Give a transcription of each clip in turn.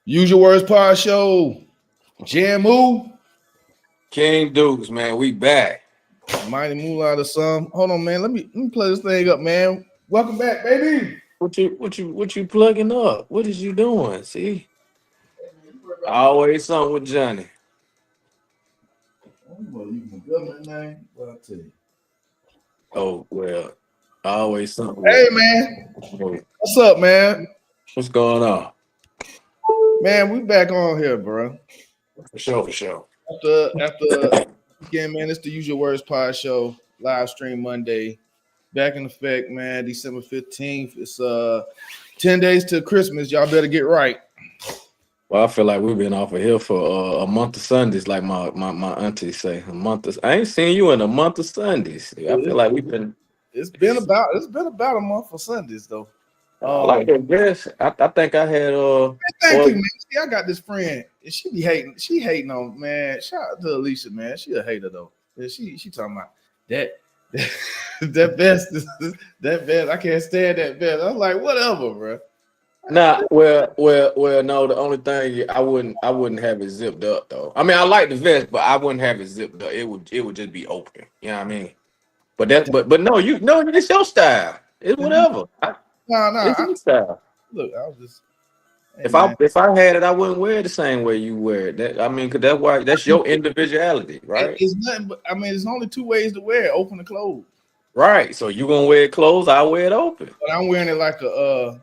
Use Your Words Podshow. Jamu. King Dukes, man, we back. Mighty Moolah to some. Hold on, man. Let me play this thing up, man. Welcome back, baby. What you plugging up? What is you doing? See, always something with Johnny. Well, you can government name. Well, I'll tell you. Oh well, always something Hey, with. man. What's up, man? What's going on? Man, we back on here, bro. For sure. After again, man, it's the Use Your Words Pod Show live stream Monday. Back in effect, man. December 15th. It's 10 days to Christmas. Y'all better get right. Well, I feel like we've been off of here for a month of Sundays, like my auntie say. A month of I ain't seen you in a month of Sundays. I feel like we've been. It's been about a month for Sundays though. I like that dress. I think I had Thank you, man. See, I got this friend, and she be hating. She hating on, man. Shout out to Alicia, man. She a hater though. And she talking about that that vest. That vest. I can't stand that vest. I'm like, whatever, bro. Nah, well. No, the only thing I wouldn't have it zipped up though. I mean, I like the vest, but I wouldn't have it zipped up. It would just be open. You know what I mean? But no, it's your style. It's whatever. No. It's your style. Look, I was just. Hey, If man. I had it, I wouldn't wear it the same way you wear it. That I mean, cause that's your individuality, right? It's nothing. But I mean, there's only two ways to wear it: open and closed. Right. So you gonna wear it closed? I wear it open. But I'm wearing it like one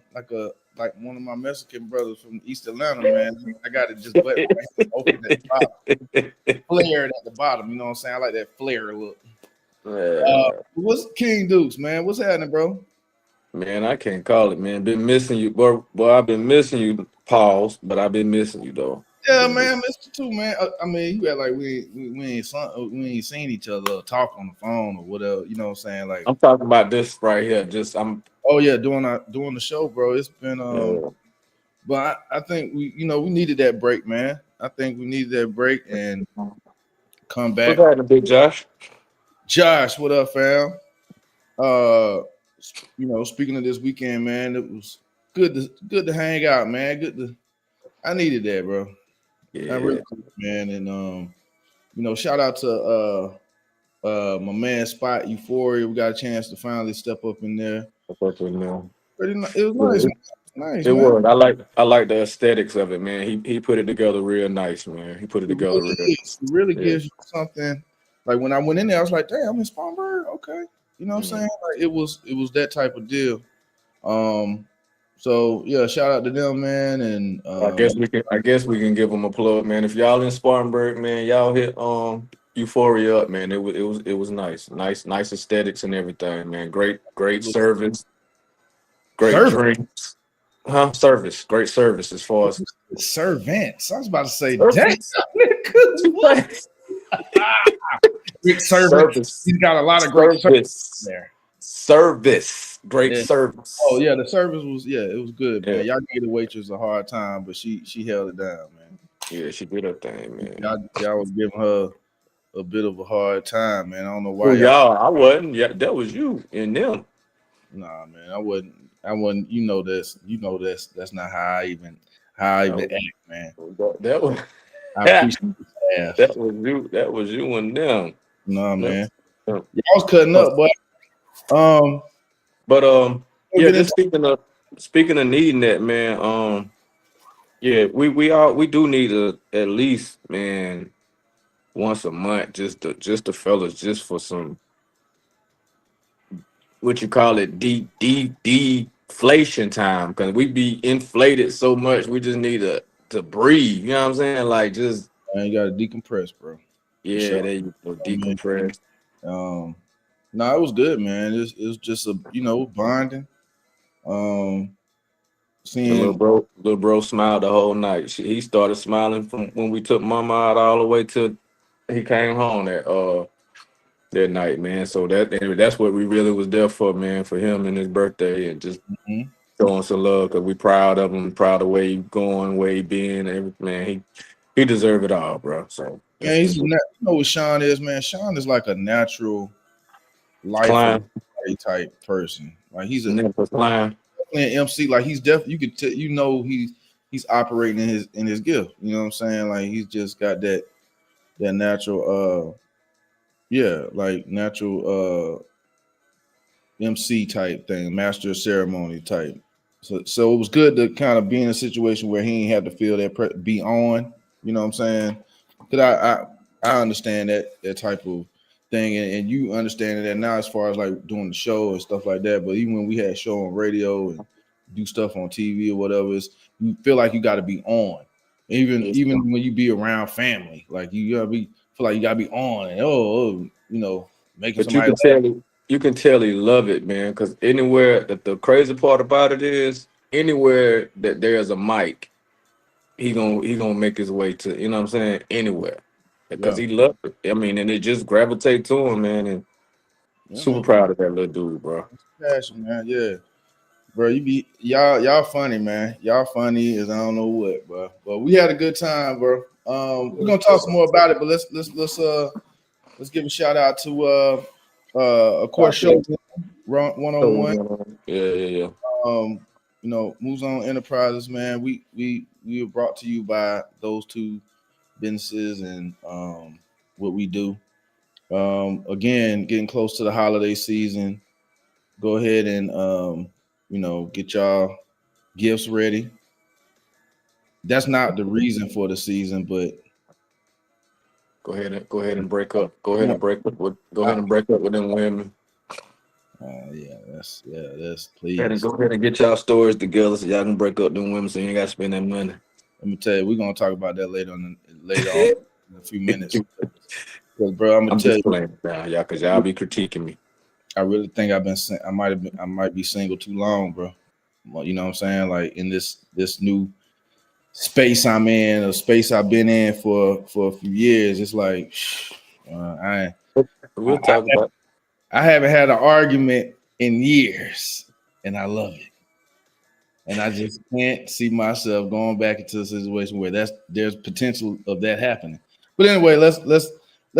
of my Mexican brothers from East Atlanta, man. I got it just button right, open at the bottom, flared at the bottom. You know what I'm saying? I like that flare look. What's King Dukes, man? What's happening, bro? Man, I can't call it, man. Been missing you, boy. I've been missing you, pause, but I've been missing you though. Yeah, man, missed you too, man. I mean, you act like we ain't seen each other or talk on the phone or whatever. You know what I'm saying? Like, I'm talking about this right here. oh yeah, doing the show, bro. It's been but I think we needed that break, man. I think we needed that break and come back. What's happening, Big Josh? Josh, what up, fam? Speaking of this weekend, man, it was good to hang out, man. I needed that, bro. Yeah, I really did, man. And shout out to my man Spot Euphoria. We got a chance to finally step up in there. It was nice. It was. I like the aesthetics of it, man. He put it together real nice, man. He put it together real nice. It really gives you something. Like when I went in there, I was like, damn, I'm in Spartanburg. Okay. You know what I'm saying? Like it was that type of deal. So yeah, shout out to them, man. And I guess we can give them a plug, man. If y'all in Spartanburg, man, y'all hit Euphoria up, man. It was nice aesthetics and everything, man. Great service, great drinks, great service as far as servants. I was about to say service. Great service. He's got a lot of great service there. Great service. Oh yeah, the service was it was good, man. Y'all gave the waitress a hard time, but she held it down, man. Yeah, she did her thing, man. Y'all was giving her a bit of a hard time, man. I don't know why. Y'all, I wasn't. Yeah, that was you and them. Nah, man, I wasn't. You know this. That's not how I even act, man. That was. I appreciate the staff. That was you and them. Nah, man. Y'all was cutting up, but just speaking of needing that, man. We do need at least, man, once a month, just the fellas, just for some, what you call it, deflation time, because we be inflated so much, we just need to breathe. You know what I'm saying? Like just you gotta decompress, bro. Yeah, sure. There you go, decompress. No, it was good, man. It was just a bonding. Seeing little bro smiled the whole night. He started smiling from when we took Mama out all the way till he came home that night, man. So that's what we really was there for, man, for him and his birthday, and just showing some love, because we proud of him, proud of where he going, where he been, everything, man. He deserved it all, bro. So yeah, you know what Sean is, man. Sean is like a natural life type person. Like he's an MC. Like he's definitely, you could tell, he's he's operating in his gift. You know what I'm saying? Like he's just got that natural yeah, like natural MC type thing, master of ceremony type. So it was good to kind of be in a situation where he ain't had to feel that be on. You know what I'm saying? Because I understand that type of thing, and you understand that now as far as like doing the show and stuff like that. But even when we had show on radio and do stuff on TV or whatever, it's, you feel like you got to be on. Even when you be around family, like you gotta be feel like you gotta be on and you know, making But you somebody can laugh. tell you can tell he love it, man. Because anywhere that the crazy part about it is, anywhere that there's a mic, he gonna make his way to, you know what I'm saying, anywhere. Because Yeah, he loved it. I mean, and it just gravitate to him, man. And yeah, super man. proud of that little dude, bro. Passion, man. Yeah, bro. You be y'all funny, man. Y'all funny as I don't know what, bro. But we had a good time, bro. We're gonna talk some more about it, but let's give a shout out to of course Stop show it. one So, on one. yeah. Um, you know, Moves On Enterprises, man. We are brought to you by those two businesses and what we do. Again, getting close to the holiday season. Go ahead and you know, get y'all gifts ready. That's not the reason for the season, but Go ahead and break up. Go I, ahead and break up with them women. that's Go please. ahead and get y'all stories together so y'all can break up them women so you ain't gotta spend that money. Let me tell you, we're gonna talk about that later on in a few minutes. Because, bro, I'm gonna I'm tell just you, playing now, y'all, because y'all be critiquing me. I really think I might be single too long, bro. Well, you know what I'm saying? Like in this new space I'm in, a space I've been in for a few years. It's like I, We'll I talk about I haven't had an argument in years, and I love it. And I just can't see myself going back into a situation where there's potential of that happening. But anyway, let's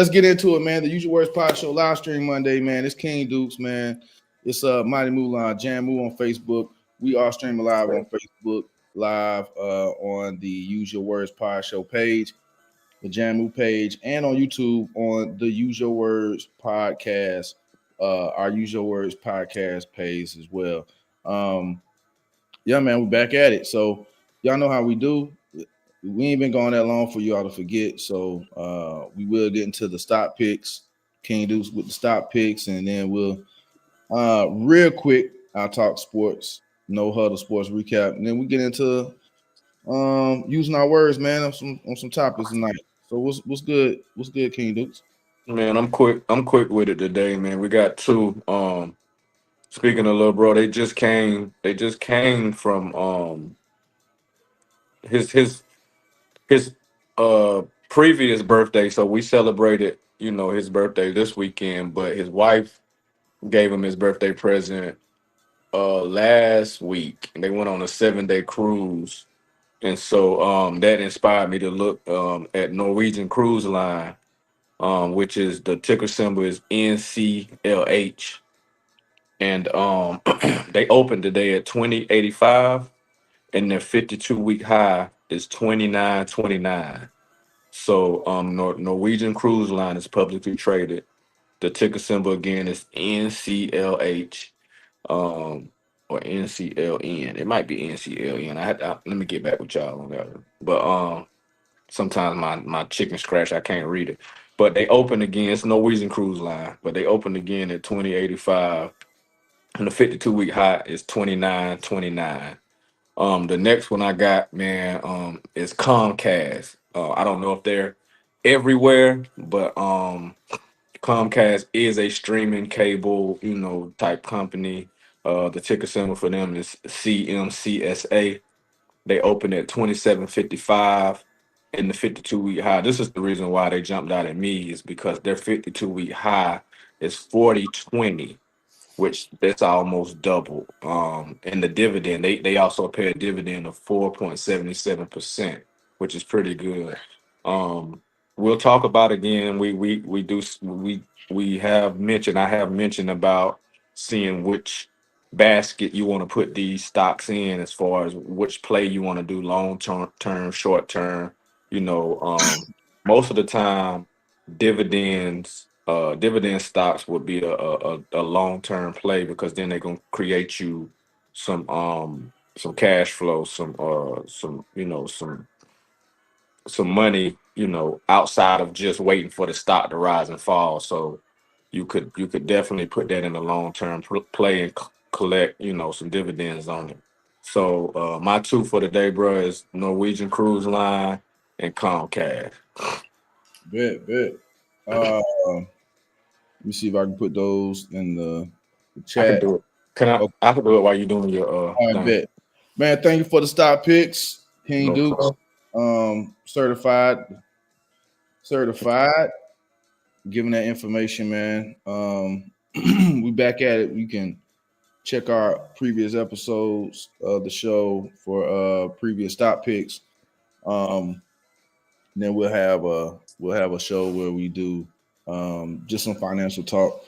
get into it, man. The Usual Words Pod Show live stream Monday, man. It's King Dukes, man. It's Mighty Mulan Jamu on Facebook. We are streaming live on Facebook, live on the Usual Words Pod Show page, the Jamu page, and on YouTube on the Usual Words Podcast, our Usual Words Podcast page as well. Yeah, man, we're back at it. So y'all know how we do. We ain't been going that long for y'all to forget. So we will get into the stop picks, King Deuce with the stop picks, and then we'll real quick, I'll talk sports, no huddle sports recap, and then we get into using our words, man, on some topics tonight. So what's good? What's good, King Dukes? man. I'm quick with it today, man. We got two. Speaking of little bro, they just came from his his his previous birthday. So we celebrated, you know, his birthday this weekend, but his wife gave him his birthday present last week. And they went on a 7-day cruise. And so that inspired me to look at Norwegian Cruise Line, which is the ticker symbol is NCLH. And they opened today at 2085, and their 52-week high is 29.29. So Norwegian Cruise Line is publicly traded. The ticker symbol again is NCLH, or NCLN. It might be NCLN. Let me get back with y'all on that one. But sometimes my chicken scratch, I can't read it. But they opened again. It's Norwegian Cruise Line, but they opened again at 2085, and the 52-week high is 29.29. The next one I got, man, is Comcast. I don't know if they're everywhere, but Comcast is a streaming cable, you know, type company. The ticker symbol for them is CMCSA. They opened at 27.55 in the 52-week high. This is the reason why they jumped out at me, is because their 52-week high is 40.20, which that's almost double. And the dividend, they also pay a dividend of 4.77%, which is pretty good. We'll talk about again. We have mentioned, I have mentioned about seeing which basket you want to put these stocks in, as far as which play you want to do, long term, short term. You know, most of the time, dividend stocks would be a long term play, because then they're gonna create you some cash flow, some some money, outside of just waiting for the stock to rise and fall. So you could definitely put that in a long term play and collect, some dividends on it. So my two for the day, bro, is Norwegian Cruise Line and Comcast. Bet. Uh, let me see if I can put those in the I can chat. do it. Can I? Okay, I can do it while you're doing your I thing. bet. Man, thank you for the stock picks, King No Dukes. problem. Certified, giving that information, man. We back at it. You can check our previous episodes of the show for previous stock picks. Then we'll have a show where we do just some financial talk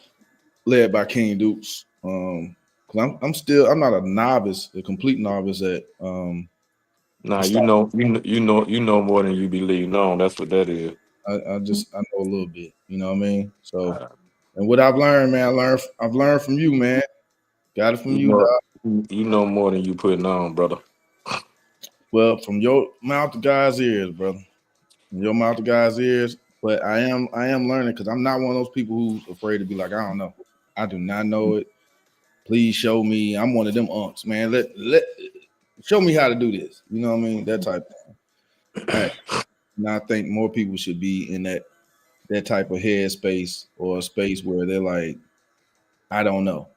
led by King Dukes. Cause I'm not a novice, a complete novice at Nah, the you stock. know, you know more than you believe. No, that's what that is. I know a little bit, you know what I mean? So, Uh, and what I've learned, man, I've learned from you, man. Got it from you you, know, dog. you know more than you putting on, brother. Well, from your mouth to God's ears, brother. From your mouth to God's ears. But I am learning, because I'm not one of those people who's afraid to be like, I don't know. I do not know it. Please show me. I'm one of them unks, man. Let show me how to do this. You know what I mean? That type of thing. Hey, and I think more people should be in that type of head space, or a space where they're like, I don't know.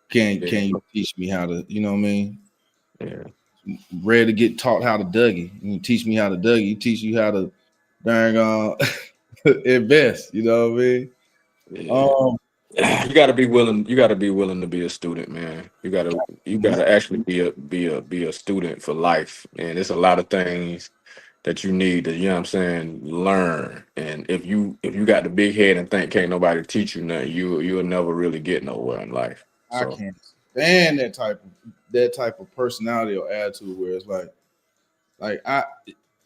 Can Yeah, you teach me how to, you know what I mean? yeah, Ready to get taught how to Dougie. You teach me how to Dougie. You teach you how to dang invest. You know what I mean? yeah. Um, You got to be willing. You got to be willing to be a student, man. You got to actually be a student for life, and it's a lot of things that you need to, what I'm saying, learn. And if you got the big head and think can't nobody teach you nothing, you'll never really get nowhere in life. I So can't stand that type of personality or attitude where it's like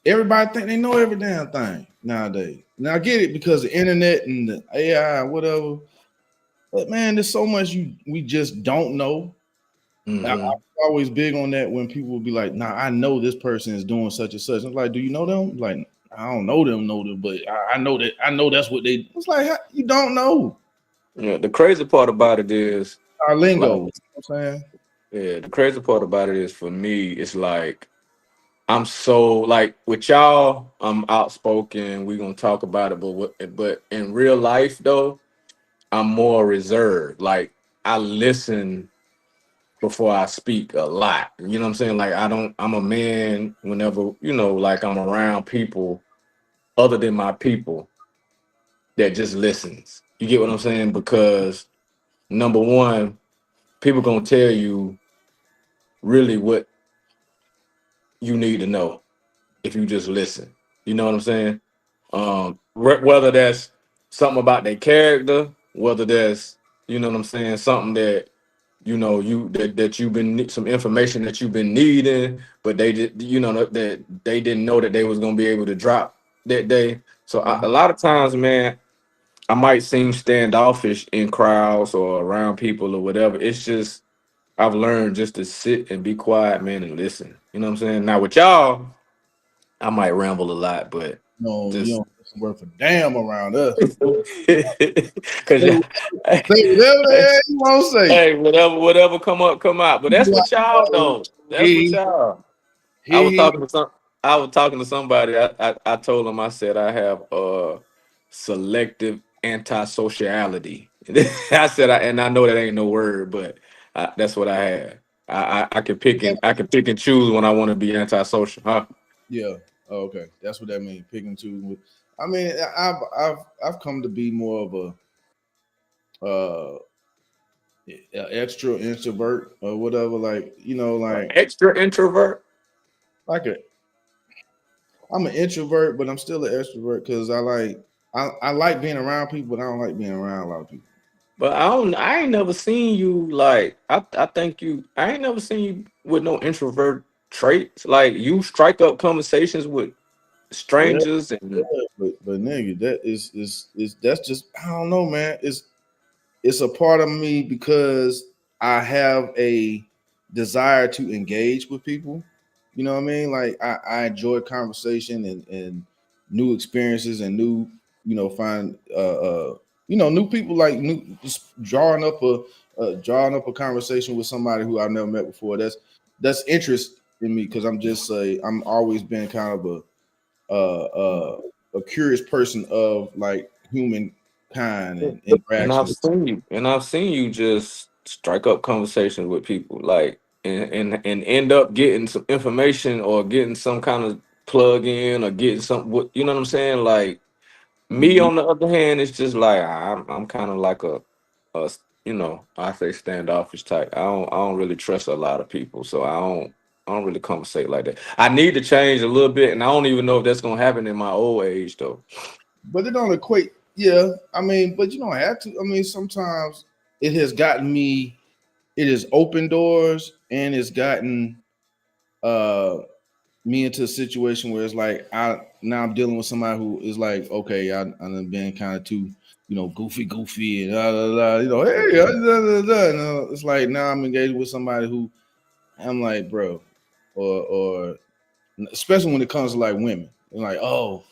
everybody think they know every damn thing nowadays. Now I get it because the internet and the AI, whatever. But man, there's so much we just don't know. I'm hmm always big on that when people will be like, "Nah, I know this person is doing such and such." I'm like, "Do you know them?" Like, I don't know them, but I know that. I know that's what they. It's like you don't know yeah, the crazy part about it is, our lingo. You like, know what I'm saying? yeah, the crazy part about it is, for me, it's like, I'm so, like, with y'all, I'm outspoken. We gonna talk about it, but in real life though, I'm more reserved. Like, I listen before I speak a lot. You know what I'm saying? Like, I don't. I'm a man. Whenever, like, I'm around people other than my people, that just listens. You get what I'm saying? Because number one, people gonna tell you really what you need to know if you just listen. You know what I'm saying? Whether that's something about their character, whether that's, what I'm saying, something that, that you've been, some information that you've been needing, but they did, that they didn't know that they was gonna be able to drop that day. So a lot of times, man, I might seem standoffish in crowds or around people or whatever. It's just, I've learned just to sit and be quiet, man, and listen. You know what I'm saying? Now with y'all, I might ramble a lot, but No, you just don't get some worth a damn around us. because Say, say whatever the hell you want to say. hey, whatever come up, come out. But You that's be what y'all know. That's what he y'all. I was he talking to some. I was talking to somebody. I told him, I said, I have selective antisociality. I said, and I know that ain't no word, but that's what I have. I can pick he. and choose when I want to be antisocial, huh? Yeah. Oh, okay. That's what that means. Pick and choose. I mean, I've come to be more of uh a extra introvert or whatever. Like Extra introvert. like a I'm an introvert, but I'm still an extrovert because I like being around people, but I don't like being around a lot of people. But I ain't never seen you like I think I ain't never seen you with no introvert traits. Like you strike up conversations with Yeah, strangers and but nigga, that is that's just I don't know, man. It's a part of me because I have a desire to engage with people. You know what I mean? Like I enjoy conversation and new experiences and new, find new people like new just drawing up a conversation with somebody who I've never met before. That's interest in me because I'm always been kind of a curious person of like humankind and interactions. I've seen you just strike up conversations with people like and end up getting some information or getting some kind of plug in or getting some what you know what I'm saying? Like me Mhm. on the other hand, it's just like I'm kind of like a I say standoffish type. I don't really trust a lot of people, so I don't really conversate like that. I need to change a little bit, and I don't even know if that's gonna happen in my old age though. But it don't equate. Yeah, I mean, but you don't have to. I mean, sometimes it has gotten me. It has opened doors, and it's gotten uh me into a situation where it's like I'm dealing with somebody who is like, okay, I've been kind of too, goofy, and hey, it's like now I'm engaged with somebody who I'm like, bro, or especially when it comes to like women, and like, oh,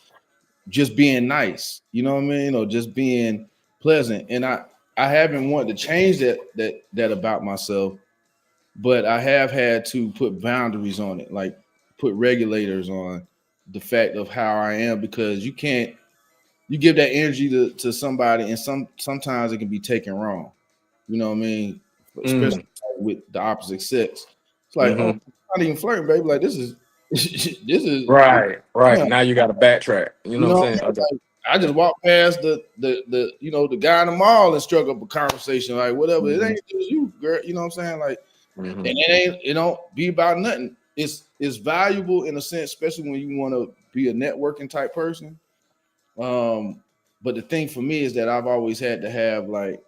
just being nice, you know what I mean, or just being pleasant, and I haven't wanted to change that about myself, but I have had to put boundaries on it, like put regulators on the fact of how I am, because you give that energy to somebody, and sometimes it can be taken wrong. You know what I mean? Especially Mm, with the opposite sex. It's like, oh, hmm not even flirting, baby. Like this is this is Right. yeah. Now you got to backtrack. You know You what I'm know what saying? I Okay. mean? Like, I just walked past the guy in the mall and struck up a conversation, like whatever. It Hmm. ain't just you, girl. You know what I'm saying? Like, Hmm. and it don't be about nothing. It's valuable in a sense, especially when you want to be a networking type person. Um, but the thing for me is that I've always had to have like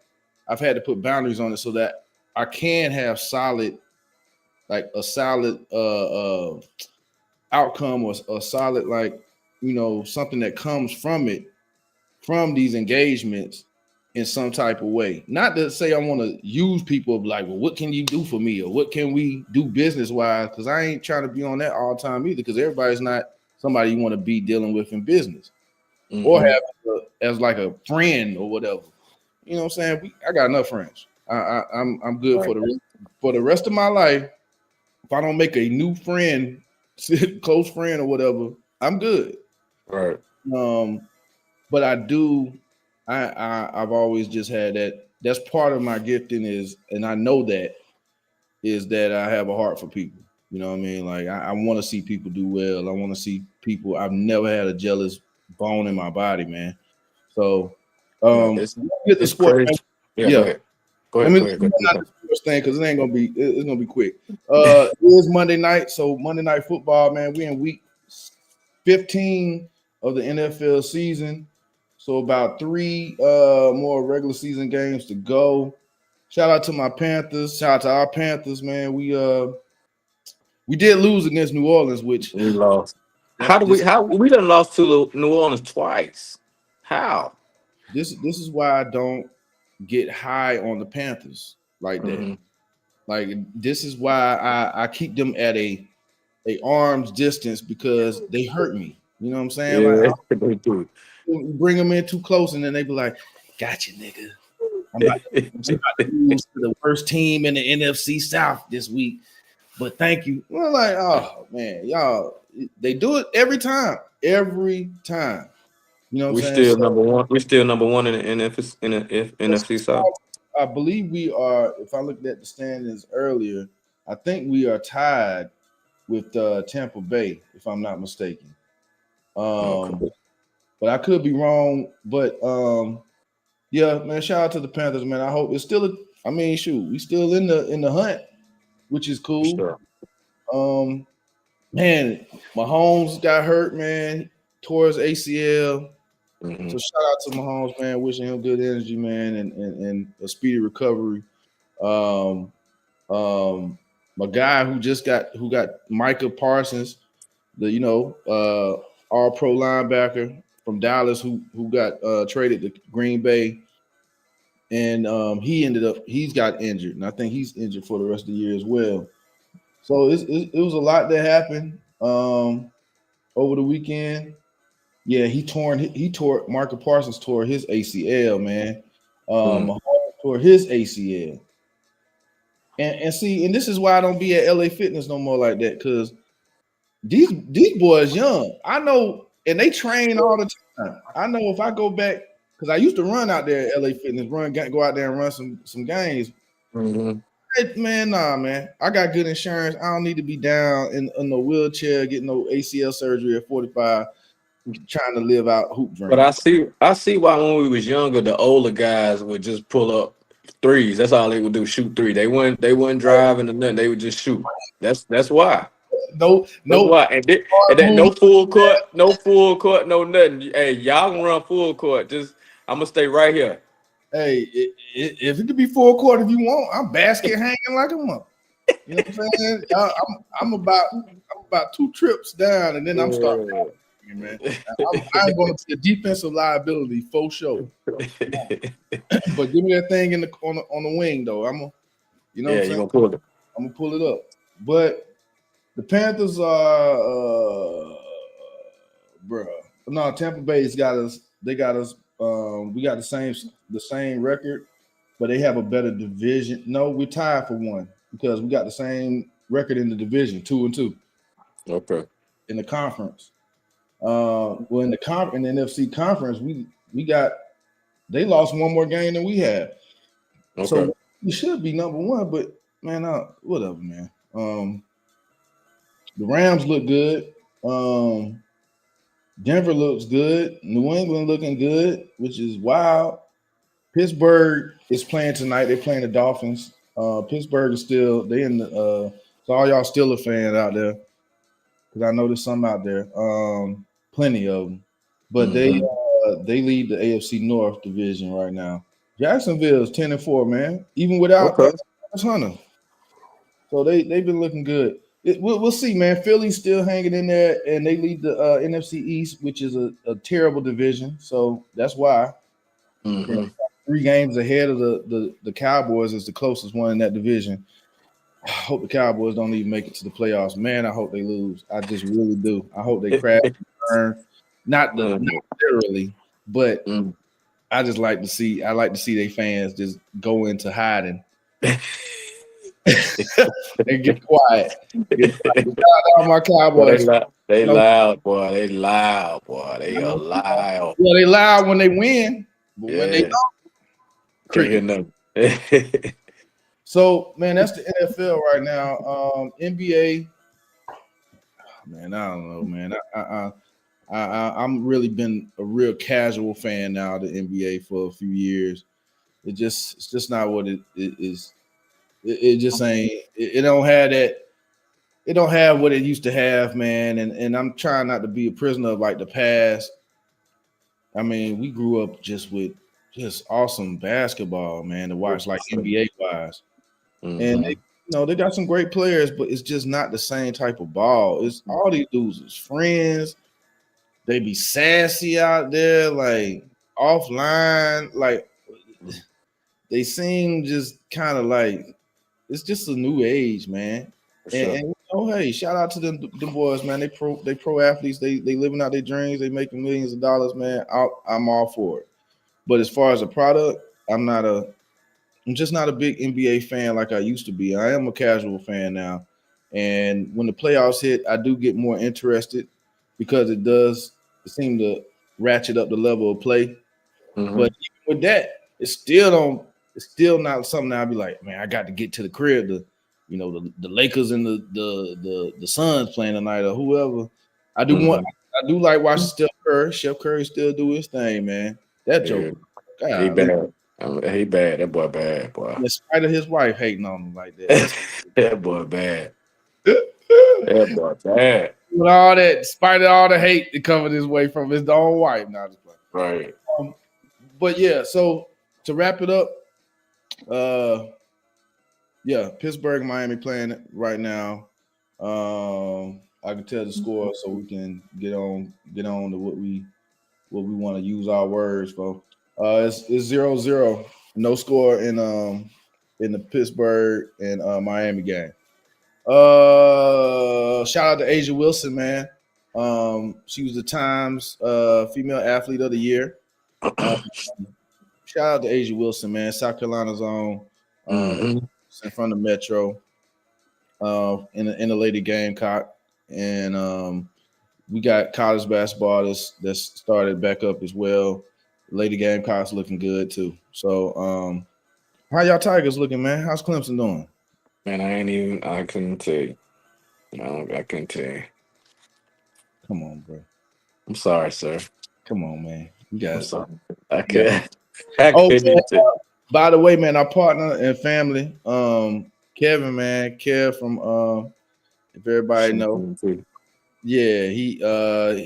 I've had to put boundaries on it so that I can have a solid outcome, or a solid something that comes from it, from these engagements, in some type of way. Not to say I want to use people of like, well, what can you do for me, or what can we do business wise? Because I ain't trying to be on that all the time either. Because everybody's not somebody you want to be dealing with in business, or Hmm. have as like a friend or whatever. You know what I'm saying? I got enough friends. I'm good Right. for the rest of my life. If I don't make a new friend, close friend or whatever, I'm good. Right. Um, but I do. I've always just had that. That's part of my gifting is, and I know that is that I have a heart for people. You know what I mean? Like I want to see people do well. I want to see people. I've never had a jealous bone in my body, man. So, Yeah. get the It's sports. crazy. Yeah. Go Yeah, ahead. Go let ahead. me Go ahead. Go not ahead. the sports thing because it ain't gonna be. It's gonna be quick. It is Monday night, so Monday Night Football, man. We in week 15 of the NFL season, so about three more regular season games to go. Shout out to my Panthers. Shout out to our Panthers, man. We did lose against New Orleans, which We lost. that's just How we done lost to New Orleans twice? How? this is why I don't get high on the Panthers like that. Hmm. Like this is why I keep them at a arm's distance, because they hurt me. You know what I'm saying? Like Yeah, I they do. don't bring them in too close, and then they be like, "Gotcha, nigga. I'm about, we about to lose to the worst team in the NFC South this week, but thank you." We're like, oh man, y'all, they do it every time, every time. You know what I'm We saying? still number So one. We still number one in the NFC South. I believe we are. If I looked at the standings earlier, I think we are tied with Tampa Bay, if I'm not mistaken. Okay. Um, but I could be wrong. But yeah, man, shout out to the Panthers, man. I hope it's still I mean, shoot, we still in the hunt, which is cool. Sure. Um, man, Mahomes got hurt, man, tore his ACL. So shout out to Mahomes, man. Wishing him good energy, man, and a speedy recovery. Um, my guy who got Micah Parsons, the All Pro linebacker from Dallas, who got traded to Green Bay, and he's got injured, and I think he's injured for the rest of the year as well. So it was a lot that happened over the weekend. Yeah, he tore Micah Parsons tore his ACL, man. Mahomes tore his ACL. And see, and this is why I don't be at LA Fitness no more like that, because these boys young. I know, and they train all the time. I know if I go back, because I used to run out there at LA Fitness, go out there and run some games. Hey, man, nah, man. I got good insurance. I don't need to be down in a wheelchair, getting no ACL surgery at 45, trying to live out hoop dreams. But I see why when we was younger, the older guys would just pull up threes. That's all they would do, shoot three. They wouldn't driving or nothing. They would just shoot. That's why. No. Why. And that no full court, no nothing. Hey, y'all can run full court. Just I'm gonna stay right here. Hey, if it could be full court if you want, I'm basket hanging like a month. You know what I'm saying? I'm about 2 trips down, and then I'm starting. Man, I'm going to be a defensive liability for sure. But give me that thing on the wing though. I'm gonna pull it. I'm gonna pull it up. But the Panthers are, no, Tampa Bay's got us. They got us. We got the same record, but they have a better division. No, we're tied for one because we got the same record in the division, 2-2. Okay. In the conference. Well, in the NFC conference, they lost one more game than we have. Okay. So we should be number one, but man, whatever, man. The Rams look good. Denver looks good. New England looking good, which is wild. Pittsburgh is playing tonight. They're playing the Dolphins. Pittsburgh is still so all y'all Steelers fans out there, because I know there's some out there. Plenty of them, but they lead the AFC North division right now. Jacksonville is 10-4, man, even without Hunter. So they've been looking good. We'll see, man. Philly's still hanging in there, and they lead the NFC East, which is a terrible division. So that's why 3 games ahead of the Cowboys is the closest one in that division. I hope the Cowboys don't even make it to the playoffs. Man, I hope they lose. I just really do. I hope they crash and burn. Not literally, but I just like to see their fans just go into hiding. And get quiet. All my Cowboys. They loud, boy. They loud, boy. They are loud. Well, they loud when they win, but when they don't, cricket. So, man, that's the NFL right now. NBA, man, I don't know, man. I'm really been a real casual fan now of the NBA for a few years. It's just not what it is. It just ain't. It don't have that. It don't have what it used to have, man. And I'm trying not to be a prisoner of like the past. I mean, we grew up just with just awesome basketball, man, to watch, like NBA wise. And they got some great players, but it's just not the same type of ball. It's all these dudes is friends. They be sassy out there, like offline, like they seem just kind of like it's just a new age, man. And hey, shout out to them boys, man. They pro athletes. They living out their dreams. They making millions of dollars, man. I'm all for it. But as far as a product, I'm just not a big NBA fan like I used to be. I am a casual fan now. And when the playoffs hit, I do get more interested because it does seem to ratchet up the level of play. But even with that, it's still not something I'll be like, man, I got to get to the crib. The Lakers and the Suns playing tonight or whoever. I do like watching Steph Curry. Chef Curry still do his thing, man. That joke. He bad. He bad. That boy bad, boy. In spite of his wife hating on him like that. That boy bad. That boy bad. With all that, in spite of all the hate that covered his way from his own wife. Now, Right. But yeah, so to wrap it up, yeah, Pittsburgh, Miami playing right now. I can tell the score so we can get on to what we want to use our words for. It's 0-0, no score in the Pittsburgh and Miami game. Shout out to Asia Wilson, man. She was the Times Female Athlete of the Year. Shout out to Asia Wilson, man. South Carolina's on Mm-hmm. in front of Metro in the Lady Gamecock, and we got college basketball that's started back up as well. Lady Gamecock's looking good too. So, how y'all Tigers looking, man? How's Clemson doing? Man, I couldn't tell you. No, I couldn't tell you. Come on, bro. I'm sorry, sir. Come on, man. You I'm got sorry. I I couldn't tell. by the way, man, our partner and family, Kevin, man, Kev from if everybody know, yeah, he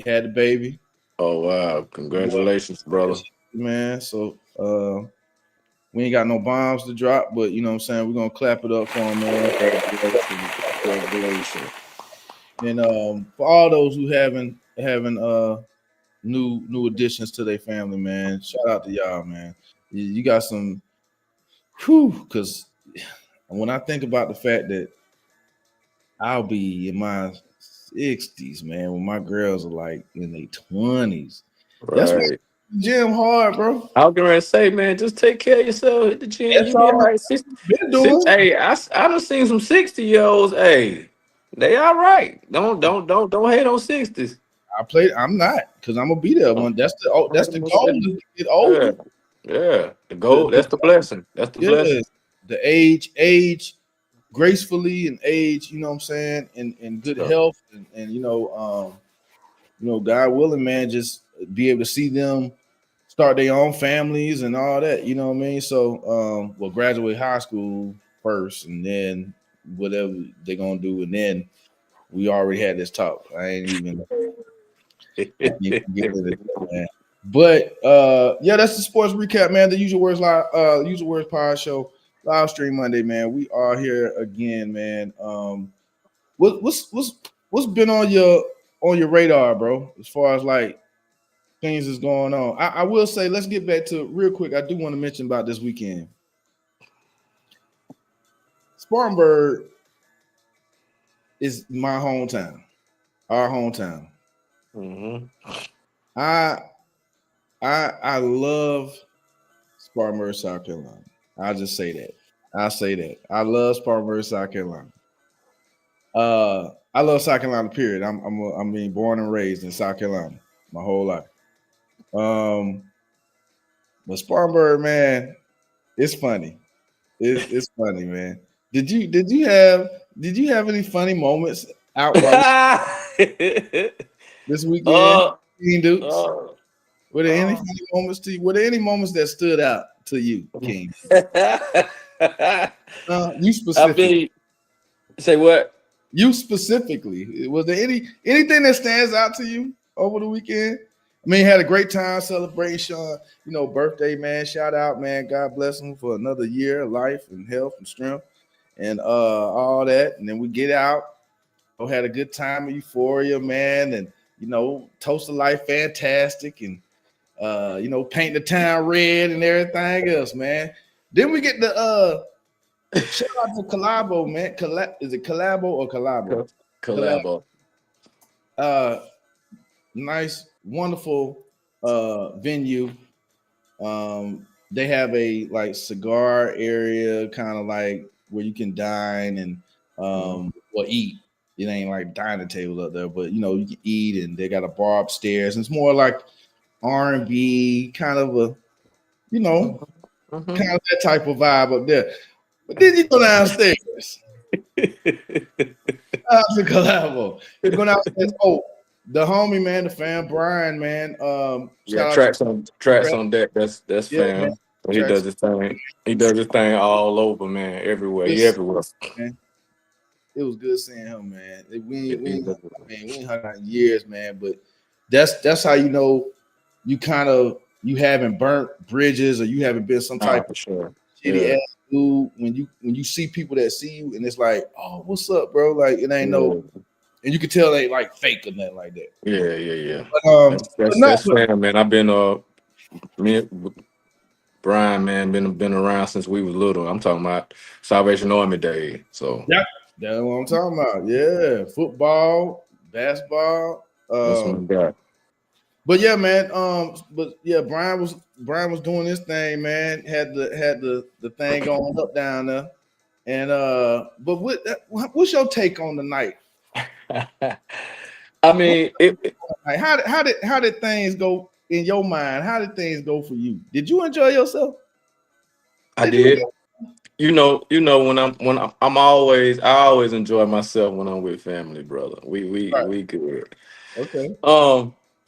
had a baby. Oh wow! Congratulations, brother. Man. So we ain't got no bombs to drop, but you know what I'm saying, we're gonna clap it up for him, man. Congratulations. And for all those who having new additions to their family, man, shout out to y'all, man. You got some because when I think about the fact that I'll be in my 60s, man, when my girls are like in their 20s. That's why Right. gym hard, bro. I was gonna say, man, just take care of yourself. Hit the gym. That's You be all all right. I've been doing. Hey, I done seen some 60-year-olds. Hey, they all right. Don't hate on 60s. I'm not because I'm gonna be there. One. That's the goal is to get older. Yeah. The goal. That's the blessing. That's the blessing. The age gracefully and age, you know what I'm saying, in good health and God willing, man, just be able to see them start their own families and all that, you know what I mean? So well, graduate high school first and then whatever they're gonna do, and then we already had this talk. I ain't even get into that, man. But yeah, that's the sports recap, man. The Usual Words Pod Show live stream Monday, man. We are here again, man. What's been on your radar, bro? As far as like things is going on. I will say, let's get back to real quick. I do want to mention about this weekend. Spartanburg is my hometown, our hometown. Mm-hmm. I love Spartanburg, South Carolina. I'll just say that. I say that. I love Spartanburg, South Carolina. I love South Carolina, period. I'm being born and raised in South Carolina my whole life. But Spartanburg, man, it's funny. It's funny, man. Did you have any funny moments out this weekend? Dukes? Were there any funny moments to you? Were there any moments that stood out to you, King? You specifically. Say what? You specifically. Was there anything that stands out to you over the weekend? I mean, had a great time celebrating Sean, birthday, man. Shout out, man. God bless him for another year of life and health and strength and all that. And then we get out. Had a good time of euphoria, man, and toast of life fantastic and paint the town red and everything else, man. Then we get the shout out to Collabo, man. Is it Collabo or Collabo? Collabo. Nice, wonderful venue. They have a like cigar area, kind of like where you can dine and or eat. It ain't like dining table up there, but you can eat, and they got a bar upstairs. And it's more like R&B, kind of a kind of that type of vibe up there. But then you go downstairs. Out to Collabo. You go downstairs. Oh, the homie, man, the fam, Brian, man. Tracks on deck. That's fam. Man. He does his thing. He does his thing all over, man. Everywhere. He everywhere. Man. It was good seeing him, man. We ain't hung out in years, man. But that's how you haven't burnt bridges or you haven't been some type for of sure. shitty Yeah. ass dude when you see people that see you and it's like, oh, what's up, bro? Like it ain't no, and you can tell they like fake or nothing like that. Yeah. But That's fair, man. I've been me and Brian, man, been around since we was little. I'm talking about Salvation Army days. So yeah, that's what I'm talking about. Yeah, football, basketball. that's what we got. But yeah, man. But yeah, Brian was doing his thing, man. Had the thing going up down there. And but what's your take on the night? I mean, Like how did things go in your mind? How did things go for you? Did you enjoy yourself? I did. You know, I always enjoy myself when I'm with family, brother. We good. Okay.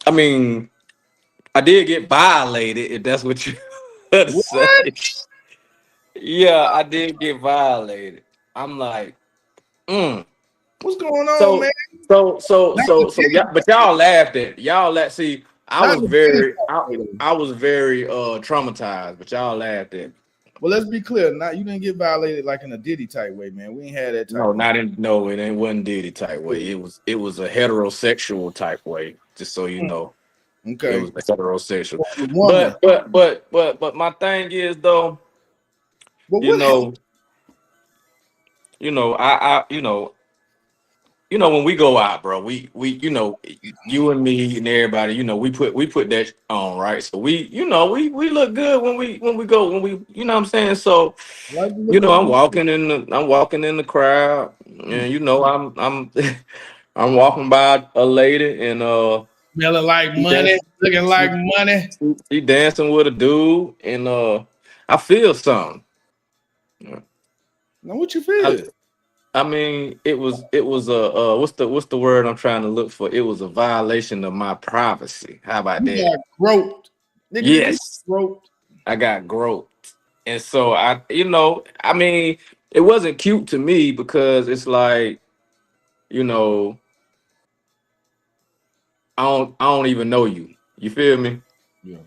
I mean, I did get violated, if that's what you want to say. What? Yeah, I did get violated. I'm like, What's going on, so man? Not the yeah, but y'all laughed at it. See, not the Diddy I was very traumatized, but y'all laughed at it. Well, let's be clear. Not you didn't get violated like in a Diddy type way, man. We ain't had that type. It ain't wasn't Diddy type way. It was a heterosexual type way, just so you know. Okay. It was heterosexual. Woman. But my thing is though, But you what know, when we go out, bro, we you and me and everybody, we put that on, right? So we look good when we go you know what I'm saying? So like you looking I'm walking in the crowd, and I'm I'm walking by a lady and smelling like she money, looking like money. she dancing with a dude and I feel something. Now what you feel? I mean, it was a what's the word I'm trying to look for? It was a violation of my privacy. How about You that? got groped. Nigga, did you Yes, groped? I got groped, and so I mean, it wasn't cute to me because it's like, you know, I don't even know you. You feel me? Yeah.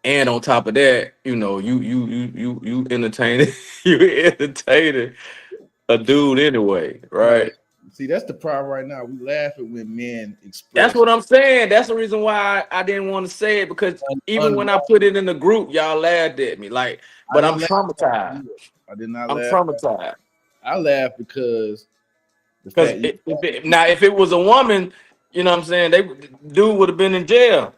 And on top of that, you entertaining you entertaining a dude anyway, Man, right? see, that's the problem right now. We laugh at when men That's express what I'm saying. That's the reason why I didn't want to say it, because even when I put it in the group, y'all laughed at me. Like, I but I'm didn't laugh. traumatized. I did not I'm laugh. traumatized. I laughed because the Because fact you if it was a woman, you know what I'm saying, dude would have been in jail.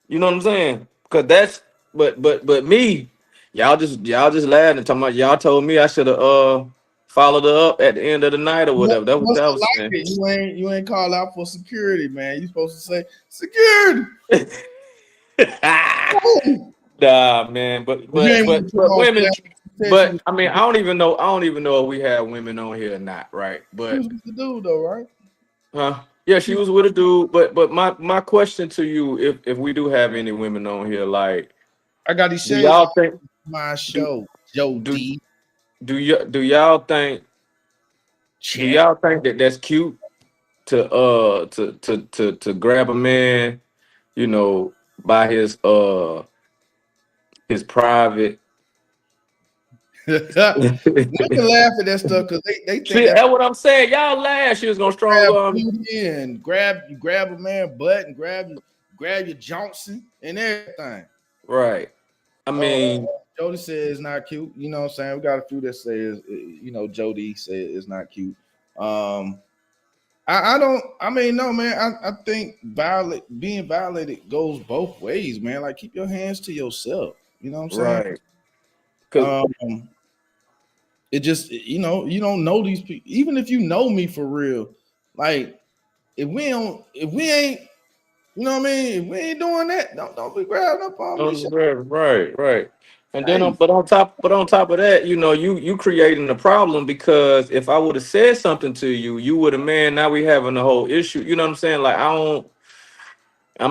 You know what I'm saying? Because that's but me, y'all just laughed and talking about y'all told me I should have followed her up at the end of the night or whatever. That's what y'all was like saying. it. You ain't called out for security, man. You supposed to say security. Nah, man, but You ain't want to put on women, protection. I mean, I don't even know if we have women on here or not, right? You But was with the dude though, right? yeah, she was with a dude. But my question to you, if we do have any women on here, like, I got these do shades on y'all think my do show, Joe do D. do y'all think Chat. that that's cute to grab a man, by his private. Women laugh at that stuff because they think See, that's that's what I'm saying. Y'all laugh. She was gonna strong grab arm. booty and grab a man butt and grab your Johnson and everything. Right. I Uh, mean, Jody said it's not cute. You know what I'm saying? We got a few that say Jody said it's not cute. I don't. I mean, no, man. I think being violated goes both ways, man. Like, keep your hands to yourself. You know what I'm saying? right. Cause It just, you don't know these people. Even if you know me for real, like if we ain't, you know what I mean? If we ain't doing that, don't be grabbing up on me. right. And then Hey, but on top of that, you creating a problem, because if I would have said something to you, you would have, man, now we having the whole issue. You know what I'm saying? Like, I'm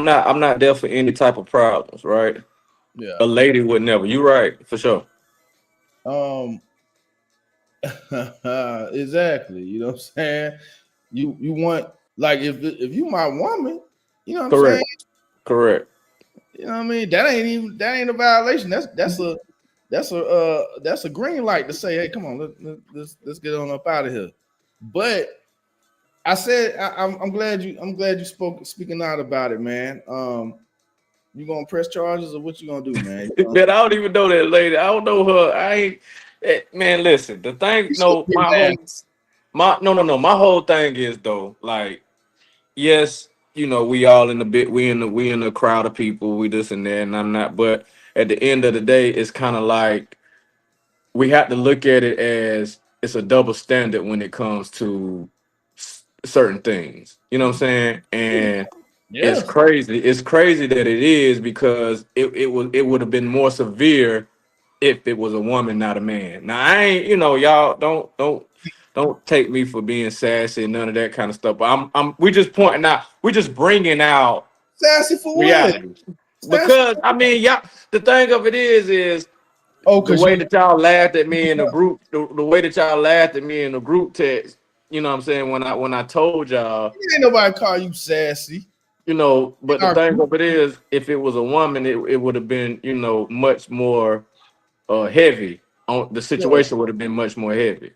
not there for any type of problems, right? yeah. A lady would never. You right, for sure. Um, exactly. You know what I'm saying? You want, like, if you my woman, you know what I'm saying? Correct. Correct. You know what I mean? That ain't a violation. That's a green light to say, hey, come on, let's get on up out of here. But I said I'm glad you speaking out about it, man. You gonna press charges or what you gonna do, man? Man, I don't even know that lady. I don't know her. I ain't man, listen, the thing, no, my whole thing is though, like, yes, we all in the bit, we in the crowd of people, we this and that, and I'm not, but at the end of the day, it's kind of like we have to look at it as it's a double standard when it comes to certain things. You know what I'm saying? And Yeah. It's crazy that it is because it would have been more severe if it was a woman, not a man. Now I ain't, y'all don't take me for being sassy and none of that kind of stuff. But we just pointing out, we just bringing out Sassy for what? reality. Sassy. Because I mean, y'all, the thing of it is Oh, the cause way you that y'all laughed at me in the group, the way that y'all laughed at me in the group text, you know what I'm saying, when I told y'all, ain't nobody call you sassy. but the thing of it is, if it was a woman, it would have been, much more heavy. On the Yeah, situation would have been much more heavy.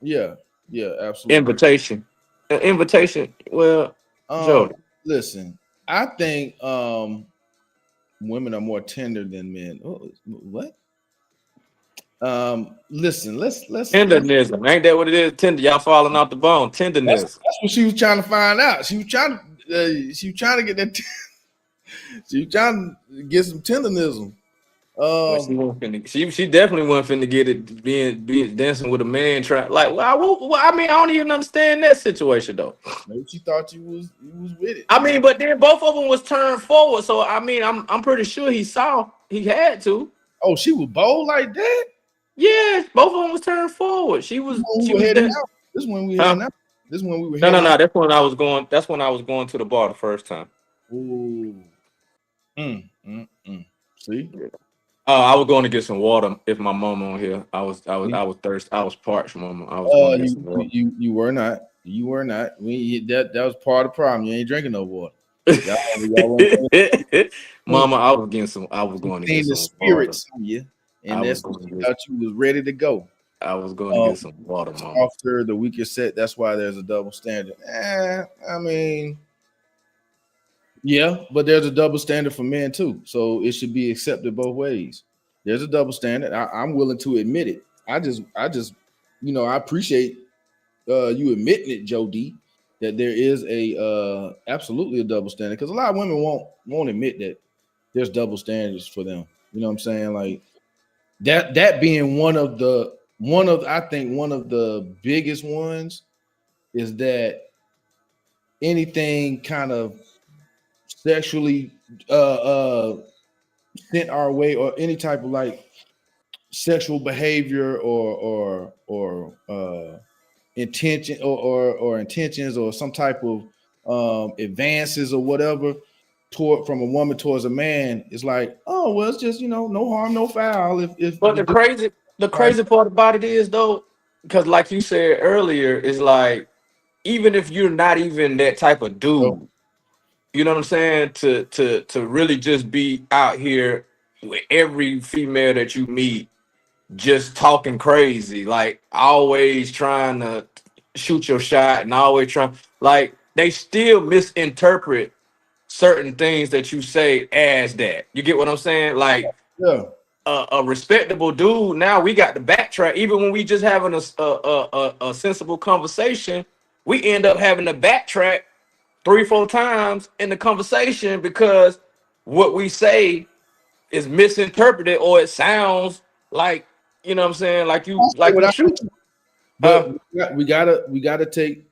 yeah, yeah, absolutely. Invitation. Well, Um, Jody. listen, I think women are more tender than men. Oh, what? Listen, let's Tendernism. Ain't that what it is? Tender. Y'all falling off the bone. Tenderness. that's what she was trying to find out. She was trying to get that. She was trying to get some tendernism. Well, she definitely wasn't finna get it being dancing with a man trying like I mean I don't even understand that situation though. Maybe she thought you was with it. I mean, but then both of them was turned forward, so I mean I'm pretty sure he had to. Oh, she was bold like that. Yeah, both of them was turned forward. We She were was heading there. out. This is when we Huh? heading out. This is when we were No, no, heading out. no. That's when I was going to the bar the first time. Ooh. See? I was going to get some water if my mama on here. I was thirsty. I was parched, mama. I was going to get some water. You were not. You were not. That was part of the problem. You ain't drinking no water. Y'all Mama, I was we going to get seen the some water. spirits on you, I and was that's going what to you get thought you was ready to go. I was going to get some water, mama. Softer, the weaker set. That's why there's a double standard. I mean, yeah, but there's a double standard for men too. So it should be accepted both ways. There's a double standard. I'm willing to admit it. I just, I appreciate you admitting it, Joe D, that there is a absolutely a double standard because a lot of women won't admit that there's double standards for them. You know what I'm saying? Like that being I think one of the biggest ones is that anything kind of sexually sent our way or any type of like sexual behavior or intention or intentions or some type of advances or whatever from a woman towards a man is like, oh well, it's just no harm, no foul. If But the the crazy part about it is though, because like you said earlier, is like even if you're not even that type of dude, you know what I'm saying? To really just be out here with every female that you meet, just talking crazy, like always trying to shoot your shot and always trying, like they still misinterpret certain things that you say as that. You get what I'm saying? Like yeah, a respectable dude. Now we got to backtrack, even when we just having a sensible conversation. We end up having to backtrack 3-4 times in the conversation because what we say is misinterpreted or it sounds like, you know what I'm saying, like you shoot. but we gotta take,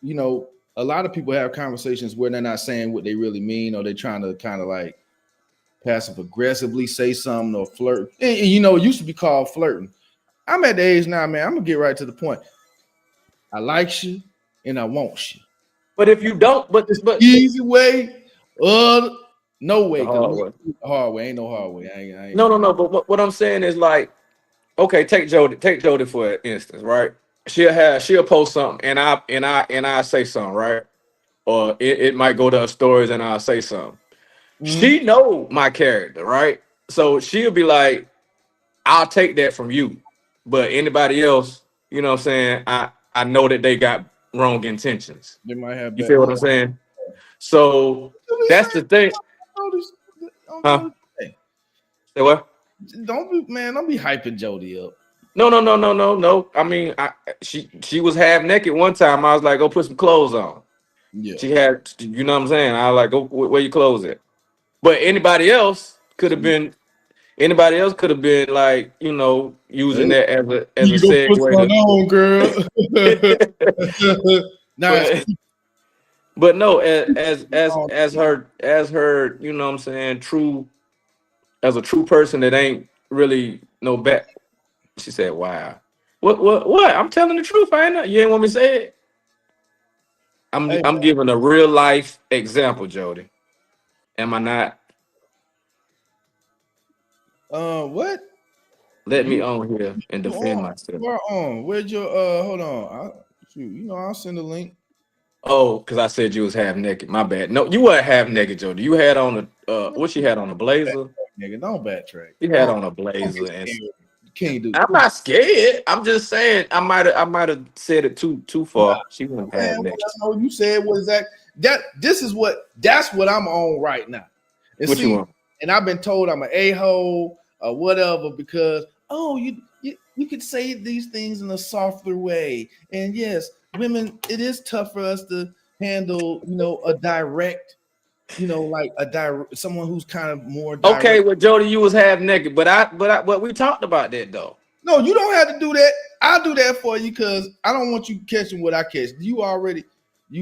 a lot of people have conversations where they're not saying what they really mean or they're trying to kind of like passive aggressively say something or flirt. And, it used to be called flirting. I'm at the age now, man. I'm gonna get right to the point. I like you and I want you. But if you don't, but Easy way, no way, the because hard way. hard way ain't no hard way. I ain't. No. But what I'm saying is like, okay, take Jody for instance, right? She'll post something and I say something, right? Or it might go to her stories and I'll say something. She know my character, right? So she'll be like, I'll take that from you. But anybody else, you know what I'm saying? I know that they got wrong intentions. They might have You bad. feel what Yeah. I'm saying? So Don't be that's saying the thing. on Huh? Jody. Hey, Say what? Don't be hyping Jody up. No. I mean, she was half naked one time. I was like, go put some clothes on. Yeah. She had, you know what I'm saying? I was like, go where your clothes at? But anybody else could have been like, Hey, using that as a you go put segue something on, girl. Now it's but but no, on. as her, you know what I'm saying, true as a true person that ain't really no back. She said, "Wow, what? I'm telling the truth. I ain't know. You ain't want me to say it. Hey, I'm giving a real life example, Jody. Am I not? what? Let me You on here and you defend on? myself. Where on? Where's your hold on. I'll send a link. Oh, because I said you was half naked. My bad. No, you weren't half naked, Jody. You had on a what she had on a blazer. Nigga, don't backtrack. You had on a Don't get blazer and scared. You can't do I'm not scared. I'm just saying I might have said it too far. She wasn't man, half what naked. I know you said was that's what I'm on right now. And What you see, want? and I've been told I'm an a-hole or whatever because you could say these things in a softer way. And yes, women, it is tough for us to handle, a direct, like a direct someone who's kind of more Okay, direct. well, Jody, you was half naked, but we talked about that though. No, you don't have to do that. I'll do that for you because I don't want you catching what I catch. You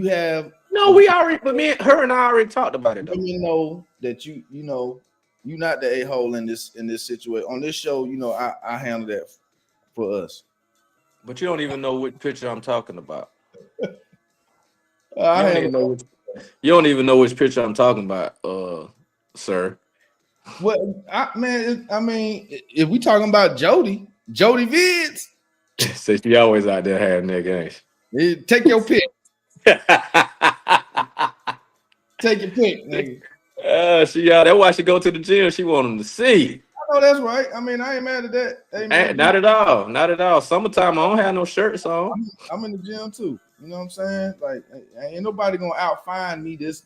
have No, we already, but her and I already talked about it though. women know that you're not the a-hole in this situation. On this show, I handle that for us. But you don't even know what picture I'm talking about. You I don't handle even know which, you don't even know which picture I'm talking about, sir. what I mean, if we talking about Jody Vids, So she always out there half naked, take your pick. ain't Take your pick, nigga. she? She out. That's why she go to the gym. She want them to see. I know that's right. I mean, I ain't mad at that. Hey man, Not at all. Not at all. Summertime, I don't have no shirts on. I'm in the gym too. You know what I'm saying? Like, ain't nobody gonna outfind me. When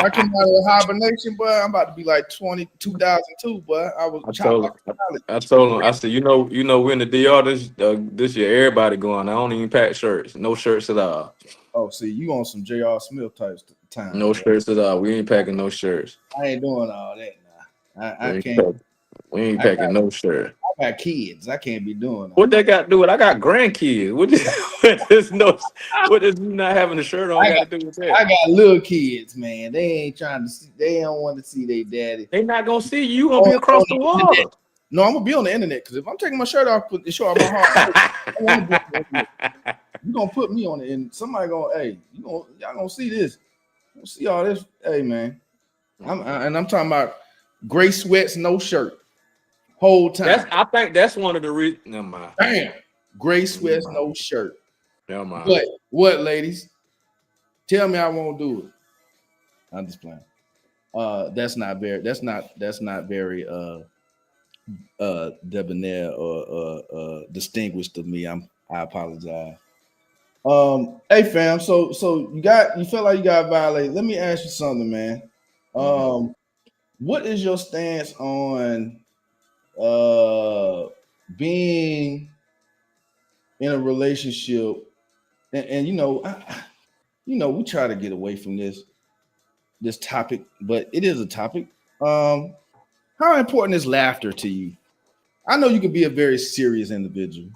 I come out of hibernation, boy, I'm about to be like 2002, boy. I was I chopped told like him. a salad. I told him. I said, we're in the DR this year. Everybody going. I don't even pack shirts. No shirts at all. Oh, see, you on some J.R. Smith type time, No boy. shirts at all. We ain't packing no shirts. I ain't doing all that now. We I ain't, can't. pack, we ain't I got, packing no shirt. I got kids. I can't be doing What all that got to do with? I got grandkids. What does not having a shirt on that. got to do with I that? got little kids, man. They ain't trying to see. They don't want to see their daddy. They not gonna see you. You gonna On, be across on the the internet. water. No, I'm gonna be on the internet because if I'm taking my shirt off, it show out my heart. I want to be on the internet. You gonna put me on it, and somebody gonna, hey, y'all gonna see this. Gonna see all this, hey man. I'm talking about gray sweats, no shirt, whole time. I think that's one of the reasons. Never mind. Damn, gray Never sweats, mind. no shirt. Never mind. What, ladies? Tell me I won't do it. I'm just playing. That's not very debonair or distinguished of me. I apologize. Hey fam, so you felt like you got violated. Let me ask you something, man. What is your stance on being in a relationship? And we try to get away from this topic, but it is a topic. How important is laughter to you? I know you can be a very serious individual.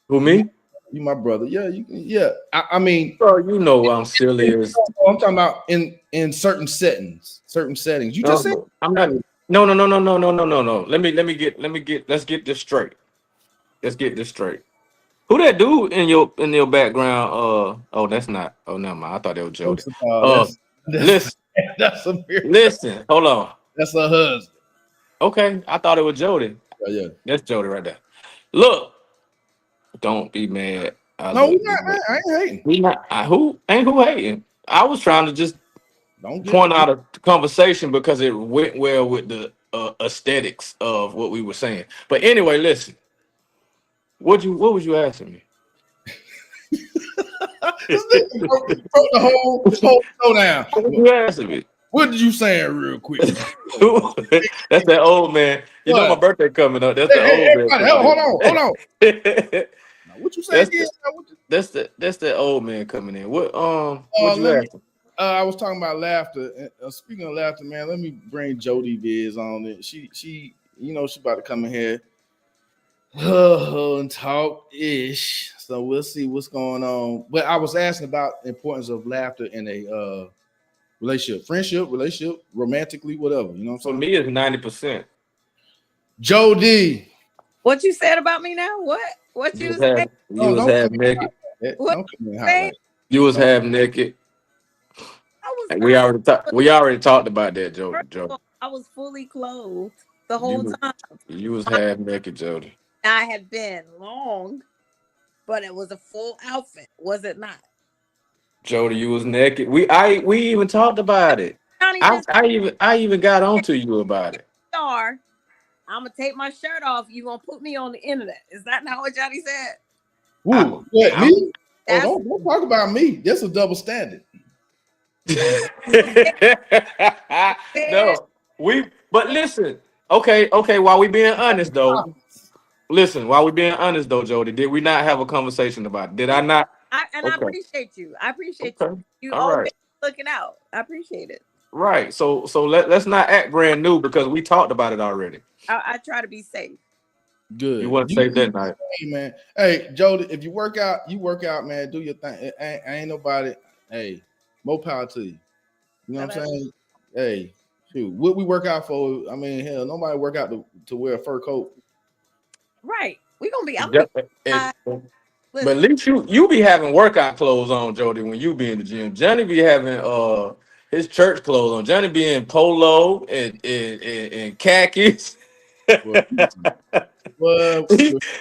Who me? You my brother. Yeah, you can, yeah. I mean, Bro, you know I'm silly as. I'm talking about in certain settings, You just said No, I'm not. No. Let's get this straight. Let's get this straight. Who that dude in your background? Oh, that's not. Oh, never mind. I thought that was Jody. first of all, Uh, that's listen, that's a very, listen. Hold on. that's a husband. Okay, I thought it was Jody. Yeah. That's Jody right there. Look, don't be mad. I No, we look. not, man. I ain't hating. We not. Who ain't who hating? I was trying to just Don't get point it. out a conversation because it went well with the aesthetics of what we were saying. But anyway, listen. What was you asking me? This nigga broke the whole show down. What was you asking me? What did you saying real quick? That's that old man. You know my What? birthday coming up. That's Hey, the hey, old man. everybody, hold on. Now, what you say that's again? that's the old man coming in. What you asking? I was talking about laughter. Speaking of laughter, man, let me bring Jody Viz on it. She, she about to come in here and talk ish. So we'll see what's going on. But I was asking about the importance of laughter in a relationship, friendship, relationship, romantically, whatever. You know what I'm For saying? me, it's 90%. Jody. What you said about me now? What you said? You was half naked. What Don't come in hot say? like that. You was half naked. I was And not. we already talked about that, Joe. First of all, I was fully clothed the You whole was, time. you was half naked, Jody. I had been long, but it was a full outfit, was it not? Jody, you was naked. We even talked about it. Johnny I just I even got onto you about it. star. I'm gonna take my shirt off. You gonna put me on the internet? Is that not what Johnny said? Ooh, what, me? That's- Don't talk about me. That's a double standard. No, but listen, okay, while we being honest though, Jody, did we not have a conversation about it? Did I not? I Okay. appreciate you. I appreciate Okay. you. All Always right. looking out. I appreciate it. Right. So let's not act brand new because we talked about it already. I try to be safe. Good. You wasn't safe that night. Hey, man. Hey, Jody, if you work out, man. Do your thing. Ain't nobody. Hey, more power to you. You know what I'm saying? Hey, shoot. What we work out for? I mean, hell, nobody work out to wear a fur coat. Right. We gonna be. But at least you be having workout clothes on, Jody, when you be in the gym. Johnny be having his church clothes on. Johnny be in polo and khakis. Well,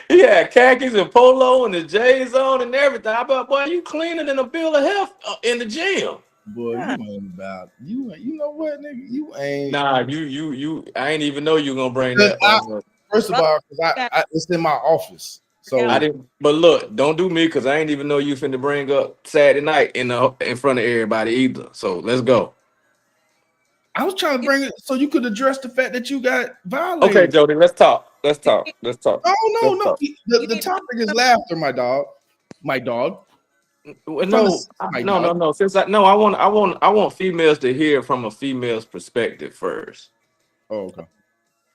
he had khakis and polo and the J's on and everything. I bet, boy, you cleaner than a bill of health in the gym. Boy, you ain't about you. You know what, nigga? You ain't. Nah, you. I ain't even know you gonna bring that. First of all, because it's in my office. So I didn't. But look, don't do me because I ain't even know you finna bring up Saturday night in front of everybody either. So let's go. I was trying to bring it so you could address the fact that you got violated. Okay, Jody, let's talk. Oh no. The topic is laughter, my dog. My dog. No. Since I want females to hear from a female's perspective first. Oh, okay.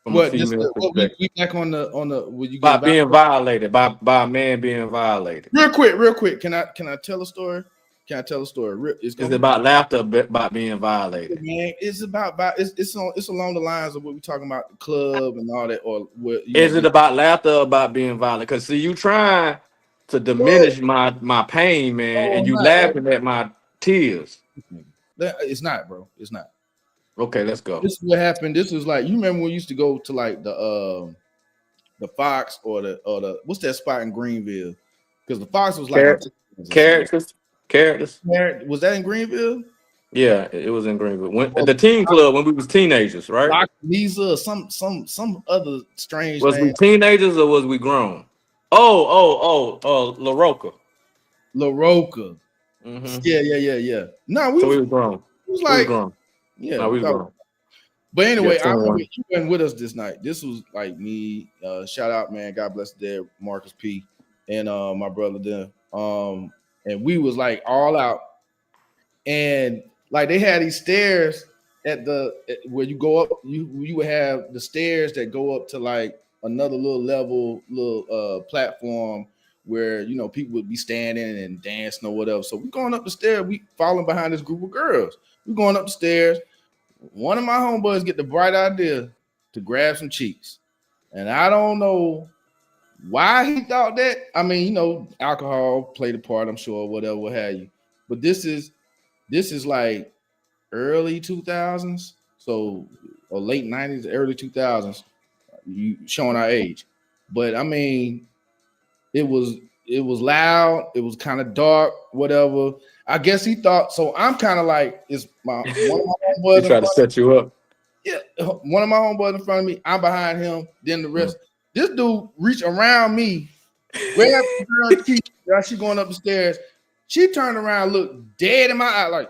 From a female perspective. We back on the will you by being violated by a man being violated. Real quick. Can I tell a story? Can I tell a story? Is it about laughter about being violated? Man, it's it's along the lines of what we talking about, the club and all that, or what is it about laughter or about being violent? Because see, you trying to diminish my pain, man, and you laughing at my tears. It's not, bro. It's not. Okay, let's go. This is what happened. This is like, you remember when we used to go to like the Fox or the what's that spot in Greenville? Because the Fox was like characters. Was that in Greenville? Yeah, it was in Greenville. The teen club when we was teenagers, right? Lisa, some other strange. Was we teenagers or was we grown? Oh, La Roca. La Roca. Mm-hmm. Yeah. No, we was grown. It was like, grown. Yeah, no, we was grown. But anyway, I remember you went with us this night. This was like me. Shout out, man. God bless the dead, Marcus P. And my brother there. And we was like all out. And like they had these stairs where you go up, you would have the stairs that go up to like another little platform where people would be standing and dancing or whatever. So we going up the stairs, we following behind this group of girls. We going up the stairs. One of my homeboys get the bright idea to grab some cheeks. And I don't know why he thought that. I mean, alcohol played a part, I'm sure, whatever, what have you. But this is like early 2000s, or late 90s, early 2000s. You showing our age, but I mean, it was loud. It was kind of dark, whatever. I guess he thought so. I'm kind of like, it's one of my homeboys. He tried to set you up. Yeah, one of my homeboys in front of me. I'm behind him. Then the rest. This dude reached around me, grabbed the girl's key. She going up the stairs. She turned around, looked dead in my eye, like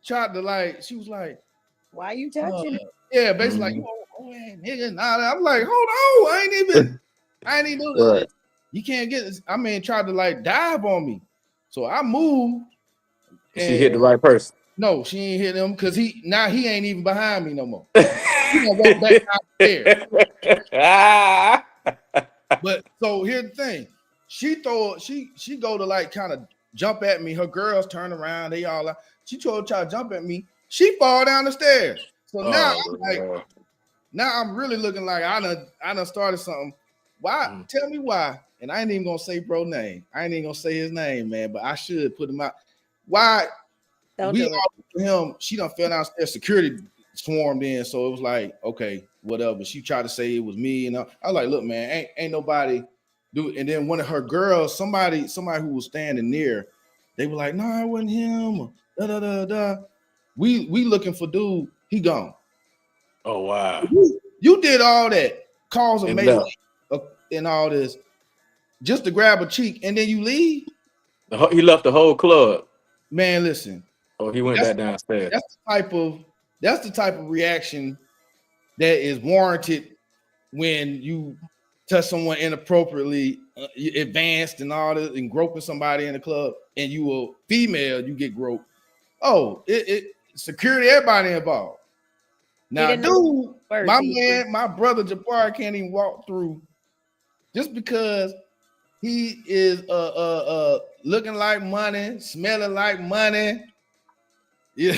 tried to like. She was like, "Why you touching?" Yeah, basically like, nigga. Nah, I'm like, hold on, I ain't even do that. Right. You can't get this. I mean, tried to like dive on me, so I moved. She hit the right person. No, she ain't hit him because he ain't even behind me no more. He gonna walk back out there. But so here's the thing. She go to like kind of jump at me. Her girls turn around, they all like, she tried to jump at me. She fall down the stairs. So now I'm like, now I'm really looking like I done started something. Why? Tell me why. And I ain't even gonna say bro name. I ain't even gonna say his name, man, but I should put him out. Why? We all him, she done fell downstairs, security swarmed in, so it was like, okay, whatever. She tried to say it was me, and I was like, look, man, ain't nobody do it. And then one of her girls, somebody who was standing near, they were like, no, it wasn't him. Da da da da. We looking for dude, he gone. Oh wow. You did all that, cause a melee and all this, just to grab a cheek, and then you leave. He left the whole club. Man, listen. Oh, he went back downstairs. That's the type of reaction that is warranted when you touch someone inappropriately, advanced and all this, and groping somebody in the club, and you a female, you get groped. Oh, it security, everybody involved. Now, dude, my brother Jabbar can't even walk through just because he is looking like money, smelling like money. Yeah.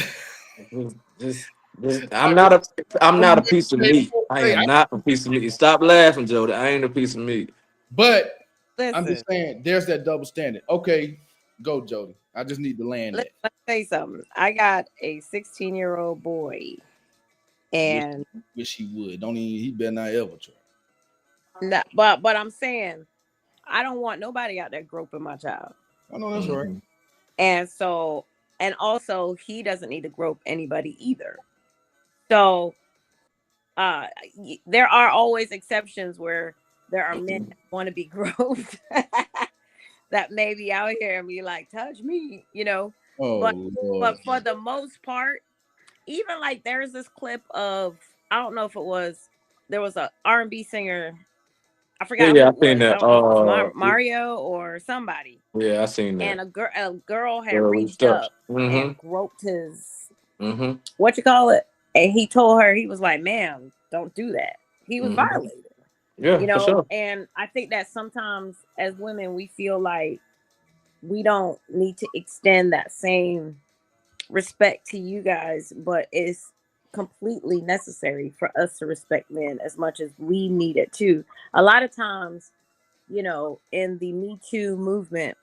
I'm not a piece of meat. I am not a piece of meat. Stop laughing, Jody. I ain't a piece of meat. But I'm just saying, there's that double standard. Okay, go, Jody. I just need to land that. Let's say something. I got a 16-year-old boy, and wish he would. Don't even. He better not ever try. No, but I'm saying, I don't want nobody out there groping my child. I know that's right. And so. And also, he doesn't need to grope anybody either. So there are always exceptions where there are men that want to be groped that may be out here and be like, touch me, you know. But for the most part, even like there's this clip of, I don't know if it was, there was a R&B singer. I forgot. Yeah, I seen that. Mario or somebody. Yeah, I seen that. And a girl had reached up and groped his. What you call it? And he told her, he was like, "Ma'am, don't do that." He was violated. Yeah, you know. For sure. And I think that sometimes as women, we feel like we don't need to extend that same respect to you guys, but it's completely necessary for us to respect men as much as we need it too. A lot of times, you know, in the Me Too movement,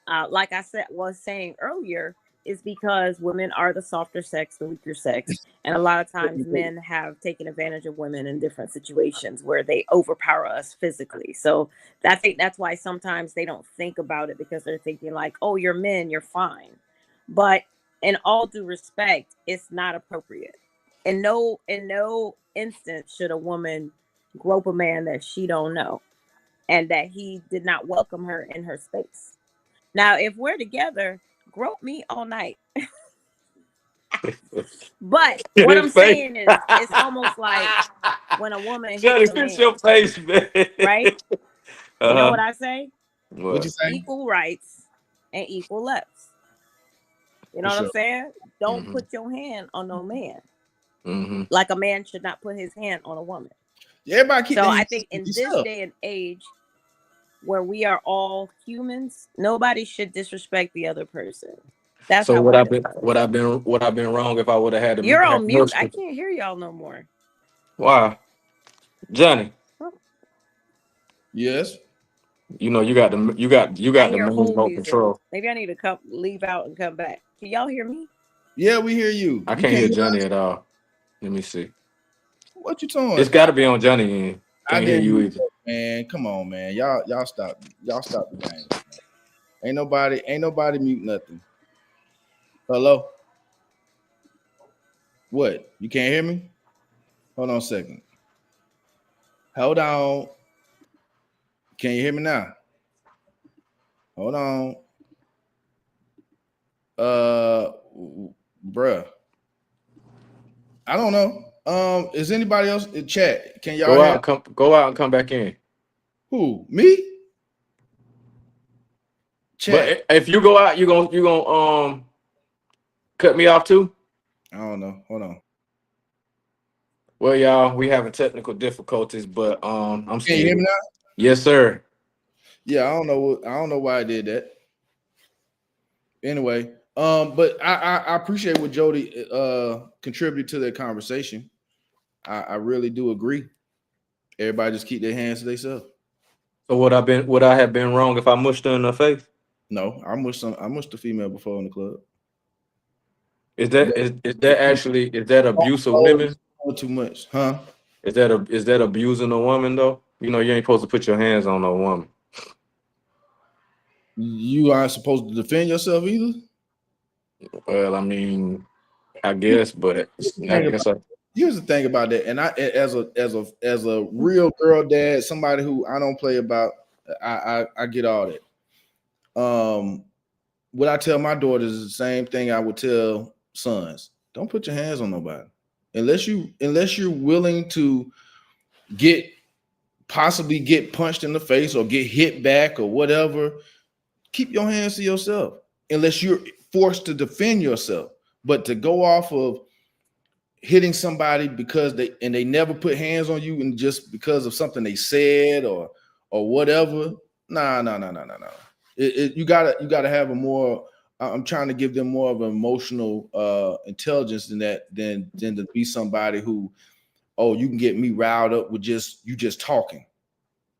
like I was saying earlier, is because women are the softer sex, the weaker sex, and a lot of times men have taken advantage of women in different situations where they overpower us physically. So I think that's why sometimes they don't think about it, because they're thinking like, "Oh, you're men, you're fine," but in all due respect, it's not appropriate. In no instance should a woman grope a man that she don't know and that he did not welcome her in her space. Now, if we're together, grope me all night. But what I'm saying is, it's almost like when a woman hits a man, your face, man. Right? You know what I say? What'd you say? Equal rights and equal lefts. You know what I'm saying? Don't put your hand on no man. Like a man should not put his hand on a woman. Yeah, everybody keep. So I think in this day and age, where we are all humans, nobody should disrespect the other person. That's so. How Would I've been wrong if I would have had to? You're on mute. I can't hear y'all no more. Why, Johnny? Yes. You know you got the remote control. Maybe I need to leave out and come back. Can y'all hear me? Yeah, we hear you. I can't hear Johnny at all. Let me see. What you talking? It's got to be on Johnny end. Can't hear you either. Man, come on, man. Y'all stop the game. Ain't nobody mute nothing. Hello? What? You can't hear me? Hold on a second. Hold on. Can you hear me now? Hold on. Bruh. I don't know. Is anybody else in chat? Can y'all go out and come back in? Who? Me? Chat. But if you go out, you gonna cut me off too? I don't know. Hold on. Well, y'all, we having technical difficulties, but I'm Can you hear me now? Yes, sir. Yeah, I don't know why I did that. Anyway, but I appreciate what Jody contributed to that conversation. I really do agree. Everybody just keep their hands to themselves. So would I have been wrong if I mushed her in her face? No, I mushed the female before in the club. Is that abuse of women? Too much, huh? Is that abusing a woman though? You know, you ain't supposed to put your hands on a woman. You aren't supposed to defend yourself either. Well, I mean, I guess, but here's the thing about that, and I, as a real girl dad, somebody who I don't play about, I get all that. What I tell my daughters is the same thing I would tell sons. Don't put your hands on nobody unless you're willing to possibly get punched in the face or get hit back or whatever. Keep your hands to yourself unless you're forced to defend yourself. But to go off of hitting somebody because they never put hands on you and just because of something they said or whatever, nah. You gotta have a more. I'm trying to give them more of an emotional intelligence than to be somebody who, oh, you can get me riled up with just talking.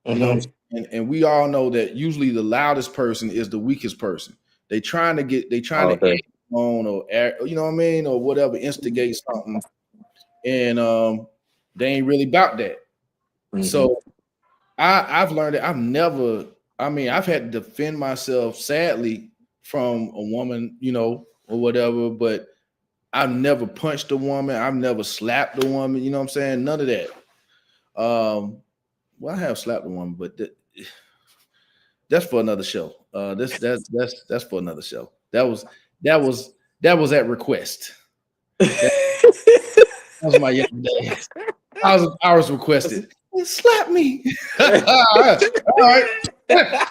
You know what I'm saying? And we all know that usually the loudest person is the weakest person. They trying to add on or you know what I mean, or whatever, instigate something, and they ain't really about that. So I've learned that I've had to defend myself, sadly, from a woman, you know, or whatever, but I've never punched a woman, I've never slapped a woman, you know what I'm saying? None of that. Well, I have slapped a woman, but that's for another show. That's for another show. That was at request. That was my young days. I was requested. Slap me. All right.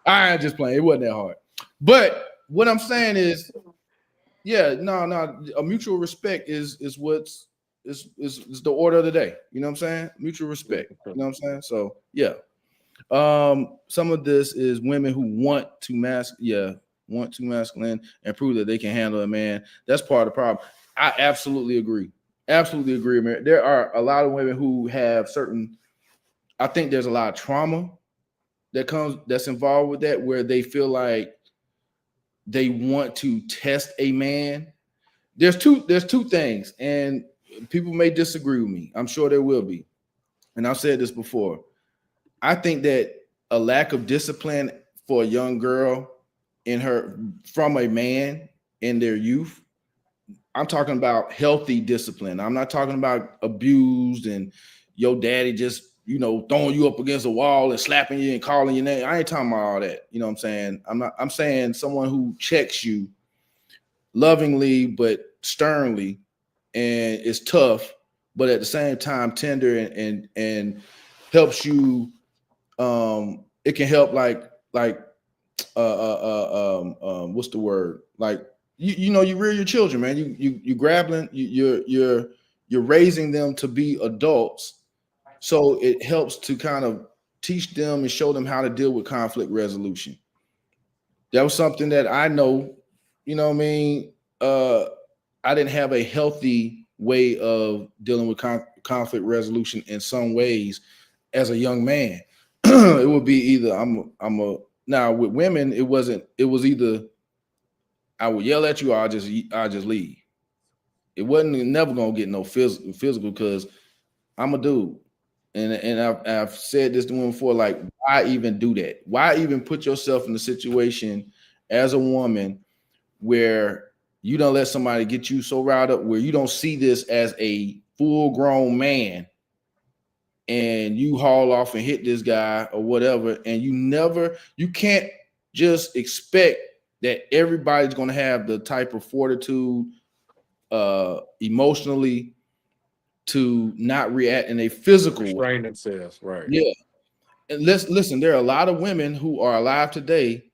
I'm just playing. It wasn't that hard. But what I'm saying is, yeah, no. A mutual respect is the order of the day. You know what I'm saying? Mutual respect. You know what I'm saying? So yeah. Some of this is women who want too masculine and prove that they can handle a man. That's part of the problem. I absolutely agree. Man. There are a lot of women who have I think there's a lot of trauma that's involved with that, where they feel like they want to test a man. There's two things, and people may disagree with me. I'm sure there will be. And I've said this before. I think that a lack of discipline for a young girl from a man in their youth, I'm talking about healthy discipline. I'm not talking about abused and your daddy just, you know, throwing you up against a wall and slapping you and calling your name. I ain't talking about all that. You know what I'm saying? I'm saying someone who checks you lovingly but sternly and is tough, but at the same time tender and helps you. It can help like what's the word? Like you know, you rear your children, man. You grappling, you're raising them to be adults. So it helps to kind of teach them and show them how to deal with conflict resolution. That was something that I know, you know what I mean? I didn't have a healthy way of dealing with conflict resolution in some ways as a young man. It would be either now with women, it was either I would yell at you or I just leave. It wasn't never gonna get no physical because I'm a dude. and I've said this to women before, like, why even do that? Why even put yourself in a situation as a woman where you don't let somebody get you so riled up where you don't see this as a full-grown man and you haul off and hit this guy or whatever, and you can't just expect that everybody's going to have the type of fortitude emotionally to not react in a physical way. Restrain themselves, right? Yeah. And listen, there are a lot of women who are alive today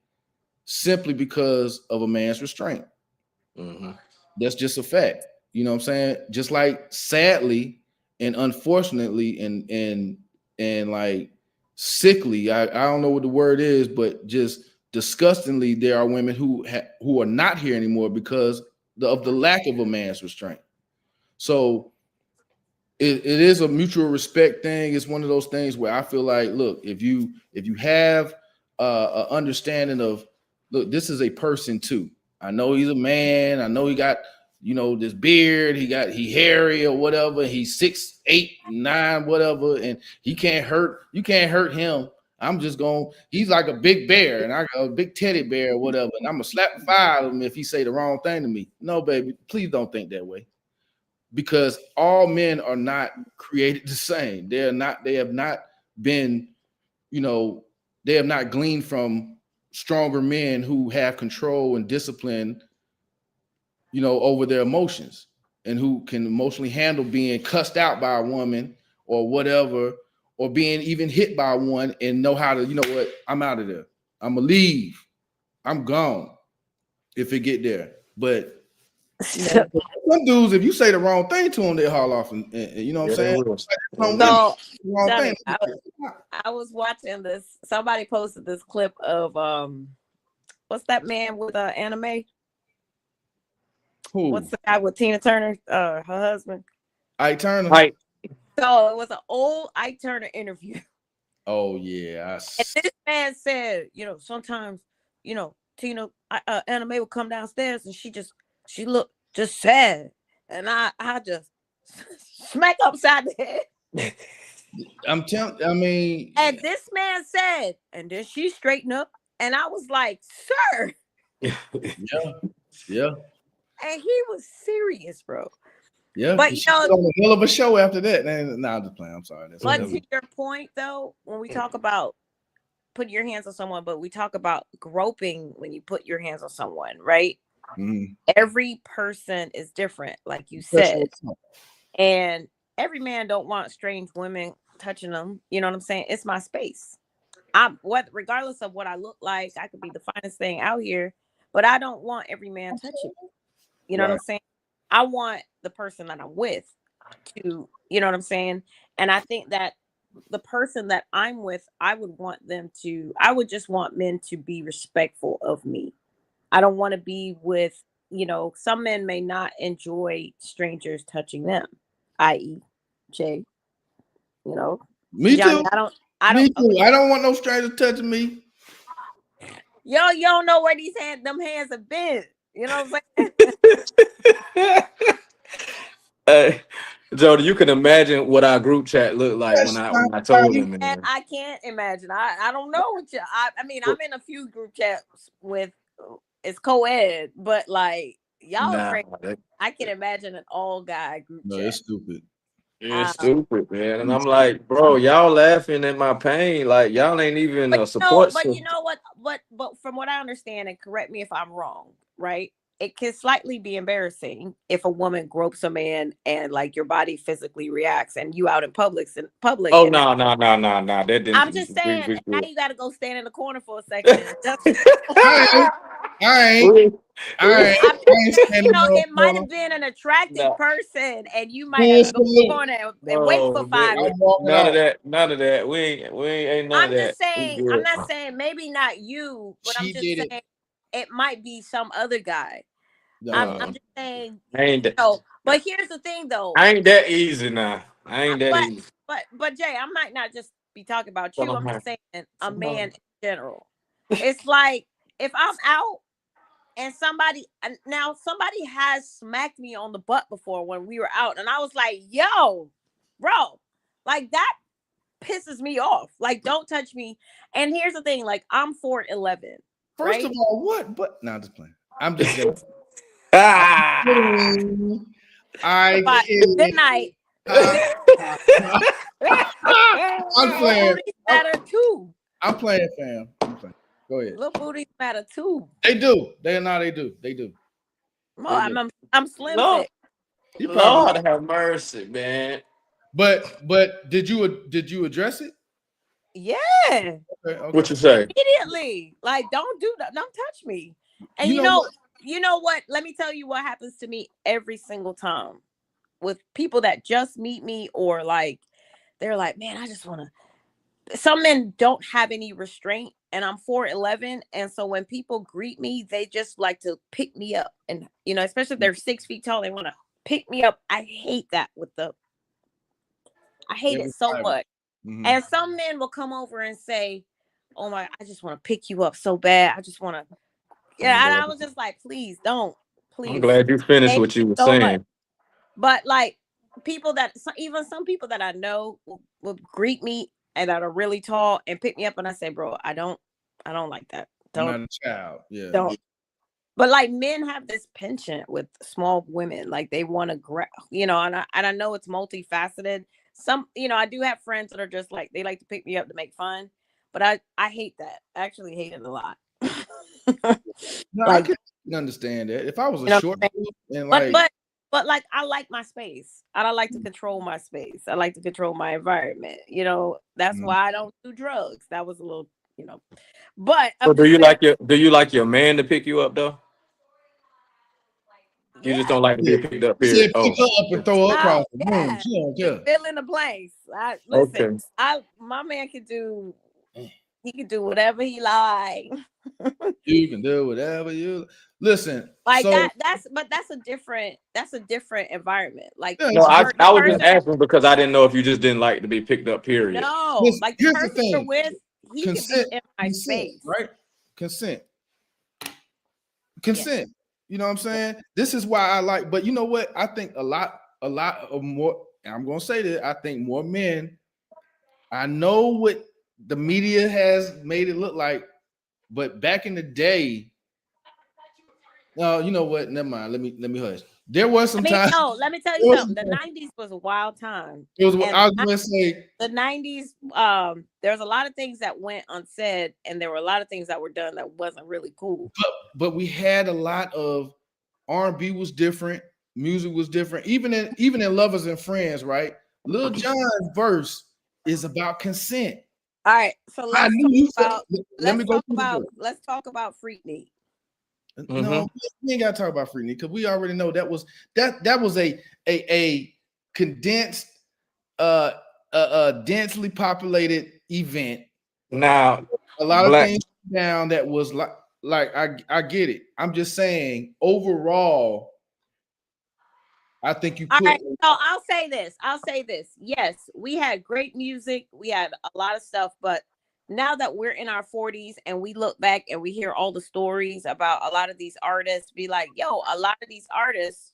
simply because of a man's restraint. Mm-hmm. That's just a fact. You know what I'm saying? Just like sadly and unfortunately and like sickly, I don't know what the word is, but just disgustingly, there are women who are not here anymore because of the lack of a man's restraint. So it is a mutual respect thing. It's one of those things where I feel like, look, if you have an understanding of, look, this is a person too. I know he's a man. I know he got, this beard. He hairy or whatever. He's 6, 8, 9, whatever, and you can't hurt him. He's like a big bear and I got a big teddy bear or whatever, and I'm gonna slap the fire out of him if he say the wrong thing to me. No, baby, please don't think that way. Because all men are not created the same. They have not been, they have not gleaned from stronger men who have control and discipline, over their emotions and who can emotionally handle being cussed out by a woman or whatever, or being even hit by one and know how to, what, I'm out of there. I'm gonna leave. I'm gone if it get there. But some dudes, if you say the wrong thing to them, they haul off, and you know what I'm saying. So, Johnny, I was watching this. Somebody posted this clip of what's that man with anime? Who? What's the guy with Tina Turner? Her husband. Ike Turner. Right. So it was an old Ike Turner interview. Oh yeah. And this man said, sometimes, Tina Anime would come downstairs and she looked just sad, and I just smack upside the head. And this man said, and then she straightened up, and I was like, sir. Yeah. And he was serious, bro. Yeah, but she on a hell of a show after that. Nah, I'm just playing. I'm sorry. But to your point, though, when we talk about putting your hands on someone, but we talk about groping when you put your hands on someone, right? Mm-hmm. Every person is different, like you said. And every man don't want strange women touching them. You know what I'm saying? It's my space. Regardless of what I look like, I could be the finest thing out here, but I don't want every man touching me. You know what I'm saying? I want the person that I'm with to, you know what I'm saying? And I think that the person that I'm with, I would just want men to be respectful of me. I don't want to be with, some men may not enjoy strangers touching them, i.e. Jay, Me Johnny, too. Me too. I don't want no stranger touching me. You don't know where them hands have been. You know what I'm saying? Hey, Jody, you can imagine what our group chat looked like when I told him. And I can't imagine. I don't know what you. I'm in a few group chats with it's co-ed, but like y'all I can imagine an all guy group chat. It's stupid. It's stupid, man. And I'm like, bro, y'all laughing at my pain. Like y'all ain't even a support. But you know what? But from what I understand, and correct me if I'm wrong, right? It can slightly be embarrassing if a woman gropes a man and like your body physically reacts and you out in public. Oh no. That didn't. I'm just saying now you got to go stand in the corner for a second. I ain't it might have been an attractive person, and you might have to go to the corner and wait for 5 minutes. None of that. We ain't none of that. I'm not saying maybe not you, but I'm just saying it might be some other guy. I'm just saying, but here's the thing, though. I ain't that easy now. I ain't that easy. But Jay, I might not just be talking about you. I'm just saying a man in general. It's like if I'm out and somebody has smacked me on the butt before when we were out, and I was like, "Yo, bro, like that pisses me off. Like, don't touch me. And here's the thing, like, I'm 4'11". First right? of all, what? But no, I'm just playing. I'm just joking. Ah. I Good night. I'm playing. Booties matter too. I'm playing, fam. I'm playing. Go ahead. Little booties matter too. They do. They do. They do. Well, I'm slim Lord, thick. You probably. Lord have mercy, man. But did you address it? Yeah. Okay. What you say? Immediately. Like, don't do that. Don't touch me. And you know what? Let me tell you what happens to me every single time with people that just meet me, or like they're like, man, I just want to. Some men don't have any restraint, and I'm 4'11", and so when people greet me, they just like to pick me up, and especially if they're 6 feet tall, they want to pick me up. I hate that I hate it so much. Mm-hmm. And some men will come over and say, oh my, I just want to pick you up so bad. I just want to. Yeah, and I was just like, please don't. Please. I'm glad you finished what you were saying. Much. But like people even some people that I know will greet me and that are really tall and pick me up, and I say, bro, I don't like that. Don't. I'm not a child. Yeah. Don't. But like men have this penchant with small women, like they want to grab, and I know it's multifaceted. Some, I do have friends that are just like, they like to pick me up to make fun, but I hate that. I actually hate it a lot. No, like, I can understand that. If I was a short dude and like, but like, I like my space. I don't like to control my space. I like to control my environment. That's why I don't do drugs. That was a little, But so do you like your man to pick you up though? You just don't like to be picked up here. Pick her up and throw her across the room. She don't care. Fill in the blanks. Listen, my man can do. He can do whatever he like. You can do whatever you listen. Like so, that's a different environment. Like no, I was just asking because I didn't know if you just didn't like to be picked up. Period. No, listen, like the person you're with, he consent, can be in my space, right? Consent. Yeah. You know what I'm saying? This is why I like, but you know what? I think a lot of more, and I'm going to say that I think more men, I know what the media has made it look like, but back in the day, you know what? Never mind. Let me hush. There was some time. No, let me tell you something. The 90s was a wild time. It was. I was going to say the 90s. There's a lot of things that went unsaid, and there were a lot of things that were done that wasn't really cool. But we had a lot of R&B was different. Music was different. Even in Lovers and Friends, right? Lil Jon's verse is about consent. All right, so let's talk about Freaknik. No, we ain't got to talk about Freaknik because we already know that was a condensed, densely populated event. Now, a lot of things down that was like I get it. I'm just saying overall, I think you put. All right, so I'll say this. Yes, we had great music. We had a lot of stuff, but now that we're in our 40s and we look back and we hear all the stories about a lot of these artists, be like, yo, a lot of these artists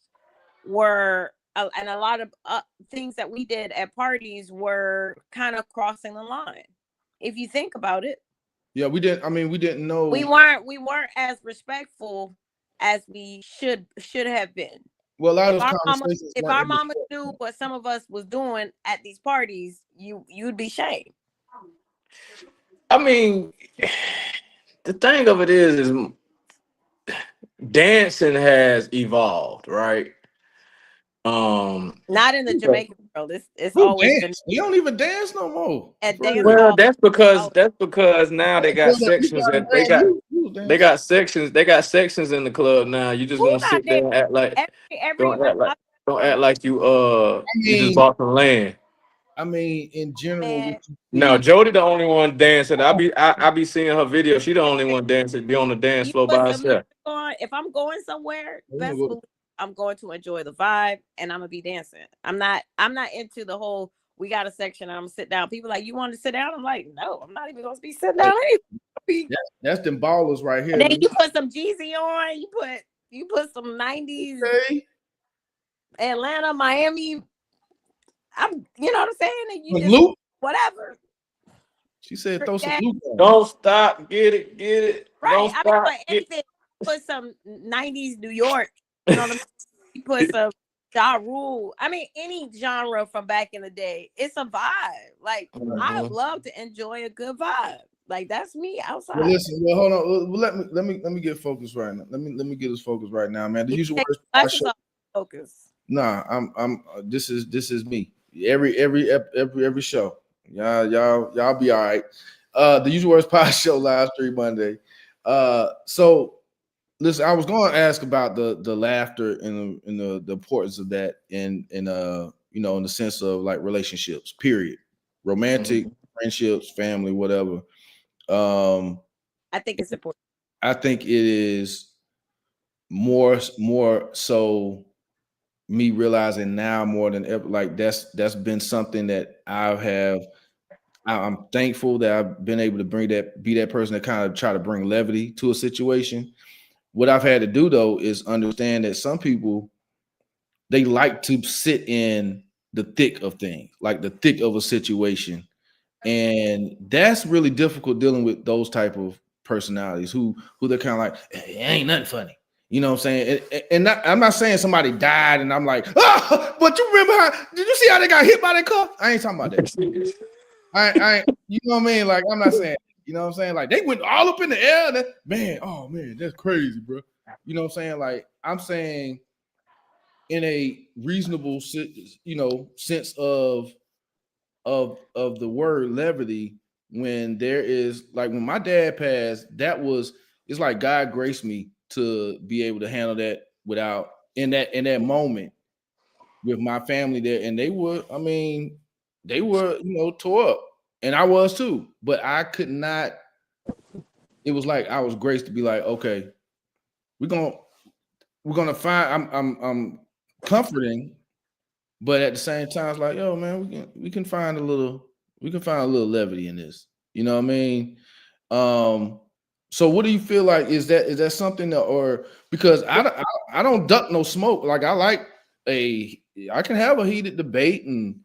were, and a lot of things that we did at parties were kind of crossing the line. If you think about it. Yeah, we didn't. I mean, we didn't know. We weren't as respectful as we should have been. Well, a lot of conversations. If our mama knew what some of us was doing at these parties, you'd be shamed. I mean, the thing of it is dancing has evolved, right? Not in the Jamaican world. It's always been. We don't even dance no more. Well, that's because now they got sections that they got sections in the club now. You just gonna sit there and act like don't act like you just bought some land. I mean, in general, no, Jody the only one dancing. I be seeing her video. She the only one dancing. Be on the dance floor by herself. If I'm going somewhere, best believe I'm going to enjoy the vibe and I'm gonna be dancing. I'm not into the whole we got a section and I'm gonna sit down. People like, you want to sit down? I'm like, no, I'm not even gonna be sitting down. That's them ballers right here. And then you put some Jeezy on. You put some 90s. Okay. Atlanta, Miami. You know what I'm saying? And you loop. whatever. She said throw some Luke on. Don't stop. Get it. Right. Don't I mean, stop. like anything, put some 90s New York, you know what I mean? You put some Ja Rule. I mean, any genre from back in the day, it's a vibe. Like, I love to enjoy a good vibe. Like, that's me outside. Well, listen, well, hold on. Well, let me get focused right now. Let me get us focused right now, man. The usual words. Focus. Nah, I'm. This is me. Every show. Y'all be all right. The usual words pod show live stream Monday. So listen, I was going to ask about the laughter and the importance of that in in the sense of like relationships, period, romantic friendships, family, whatever. I think it's important. I think it is more so me realizing now more than ever, like that's been something that I'm thankful that I've been able to be that person that kind of try to bring levity to a situation. What I've had to do though is understand that some people, they like to sit in the thick of things, like the thick of a situation. And that's really difficult dealing with those type of personalities who they're kind of like, it ain't nothing funny. You know what I'm saying? I'm not saying somebody died and I'm like, oh, but you remember did you see how they got hit by that car? I ain't talking about that. I ain't, you know what I mean? Like, I'm not saying, you know what I'm saying? Like, they went all up in the air. Oh man, that's crazy, bro. You know what I'm saying? Like, I'm saying in a reasonable, sense of the word levity, when there is, like, when my dad passed, it's like God graced me to be able to handle that without in that moment with my family there. And they were tore up, and I was too, but I could not. It was like I was graced to be like, okay, we're gonna find. I'm comforting, but at the same time, it's like, yo, man, we can find a little levity in this. You know what I mean? So what do you feel like? Is that something that, or because I don't duck no smoke. Like, I can have a heated debate and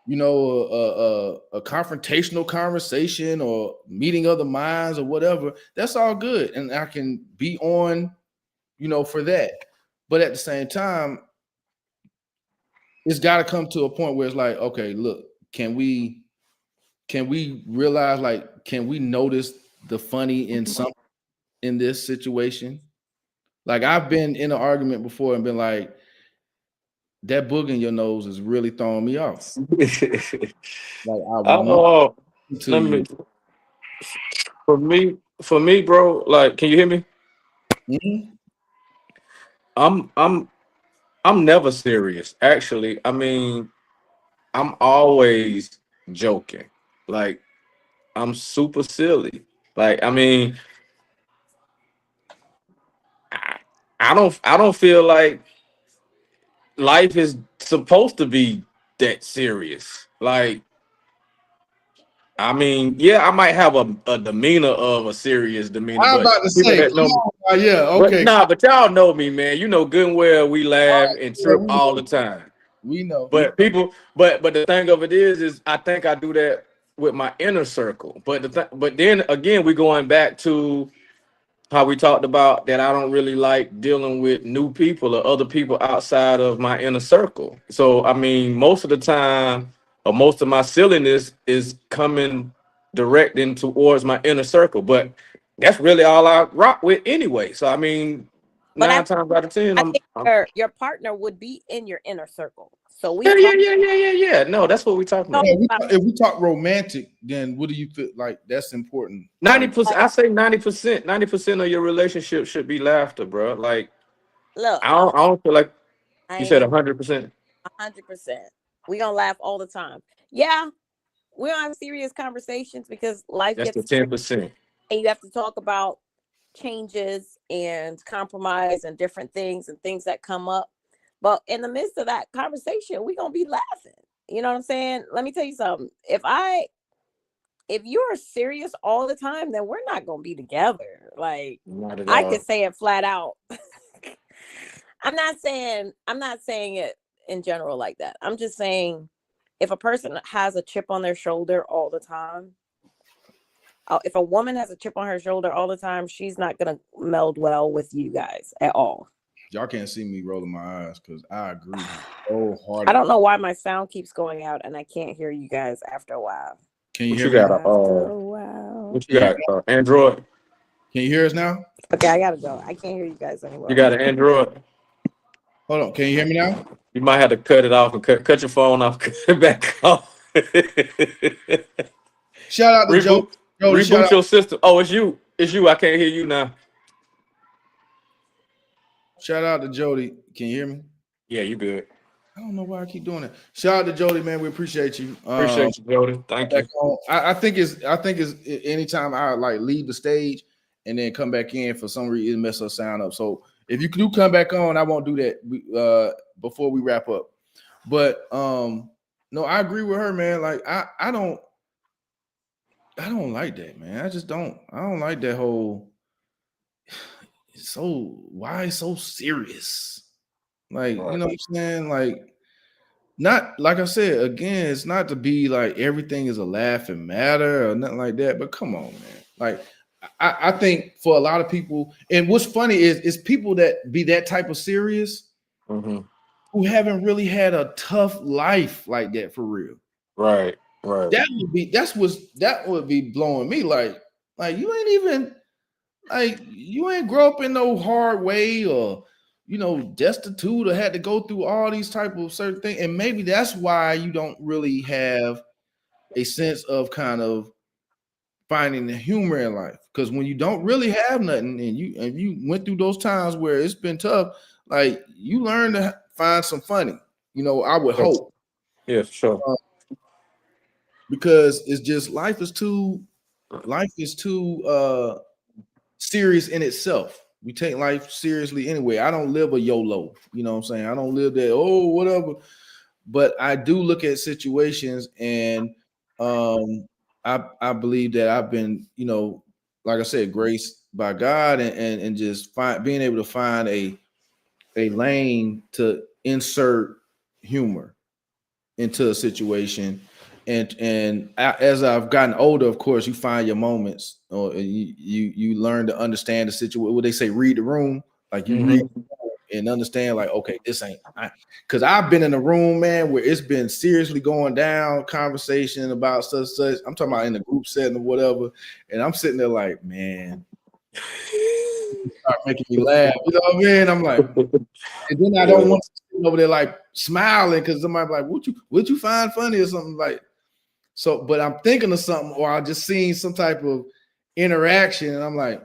a confrontational conversation or meeting of the minds or whatever. That's all good, and I can be on, for that. But at the same time, it's got to come to a point where it's like, okay, look, can we realize, like, can we notice the funny in this situation? Like, I've been in an argument before and been like, that boog in your nose is really throwing me off. Like, let me, for me, bro, like, can you hear me? Mm-hmm. I'm never serious. Actually, I mean, I'm always joking. Like, I'm super silly. Like, I mean, I don't feel like life is supposed to be that serious. Like, I mean, yeah, I might have a demeanor of a serious demeanor, I'm but about to people say, that know me, yeah, okay. but y'all know me, man. You know good and well we laugh and trip all the time. We know. But but the thing of it is I think I do that with my inner circle. But then again, we're going back to how we talked about that I don't really like dealing with new people or other people outside of my inner circle. So I mean, most of the time, or most of my silliness is coming direct in towards my inner circle. But that's really all I rock with anyway. So I mean, But 9 times out of 10, I think your partner would be in your inner circle. So we yeah. No, that's what we're talking about. If we talk romantic, then what do you feel like that's important? 90%. I say 90%. 90% of your relationship should be laughter, bro. Like, look, I don't feel like you said 100%. 100%. We gonna laugh all the time. Yeah, we don't have serious conversations because life That's gets the 10%. and you have to talk about changes and compromise and different things and things that come up. But in the midst of that conversation, we're gonna be laughing. You know what I'm saying? Let me tell you something. If you're serious all the time, then we're not gonna be together. Like, I can say it flat out. I'm not saying it in general like that. I'm just saying if a person has a chip on their shoulder all the time, if a woman has a chip on her shoulder all the time, she's not gonna meld well with you guys at all. Y'all can't see me rolling my eyes because I agree so hard. I don't know why my sound keeps going out and I can't hear you guys after a while. Can you What hear you me? got? After a while. What you got? Android? Can you hear us now? Okay, I gotta go. I can't hear you guys anymore. You got an Android? Hold on. Can you hear me now? You might have to cut it off and cut your phone off, cut it back off. Shout out to Joe. Reboot your system. Oh, it's you. It's you. I can't hear you now. Shout out to Jody. Can you hear me? Yeah, you good. I don't know why I keep doing it. Shout out to Jody, man. We appreciate you. Appreciate you, Jody. Thank you. I think it's anytime I like leave the stage and then come back in for some reason mess our sound up. So if you do come back on, I won't do that before we wrap up. But no, I agree with her, man. Like I don't like that, man. I just don't. I don't like that whole. So why so serious? Like, you know what I'm saying? Like, not like I said, again, it's not to be like everything is a laughing matter or nothing like that. But come on, man. Like, I think for a lot of people, and what's funny is people that be that type of serious who haven't really had a tough life like that for real. Right. That would be blowing me like you ain't even like you ain't grow up in no hard way or destitute or had to go through all these type of certain things, and maybe that's why you don't really have a sense of kind of finding the humor in life. Because when you don't really have nothing and you went through those times where it's been tough, like you learn to find some funny. I would hope. Yeah, sure. Because it's just life is too serious in itself. We take life seriously anyway. I don't live a YOLO. You know what I'm saying? I don't live that, whatever. But I do look at situations and I believe that I've been, like I said, graced by God and just being able to find a lane to insert humor into a situation. And as I've gotten older, of course, you find your moments, or you learn to understand the situation. What they say, read the room, like you read and understand, like, okay, this ain't. Because I've been in a room, man, where it's been seriously going down, conversation about such. I'm talking about in a group setting or whatever, and I'm sitting there like, man, start making me laugh. You know what I mean? I'm like, and then I don't want to sit over there like smiling because somebody be like, would you find funny or something like. So, but I'm thinking of something, or I just seen some type of interaction, and I'm like,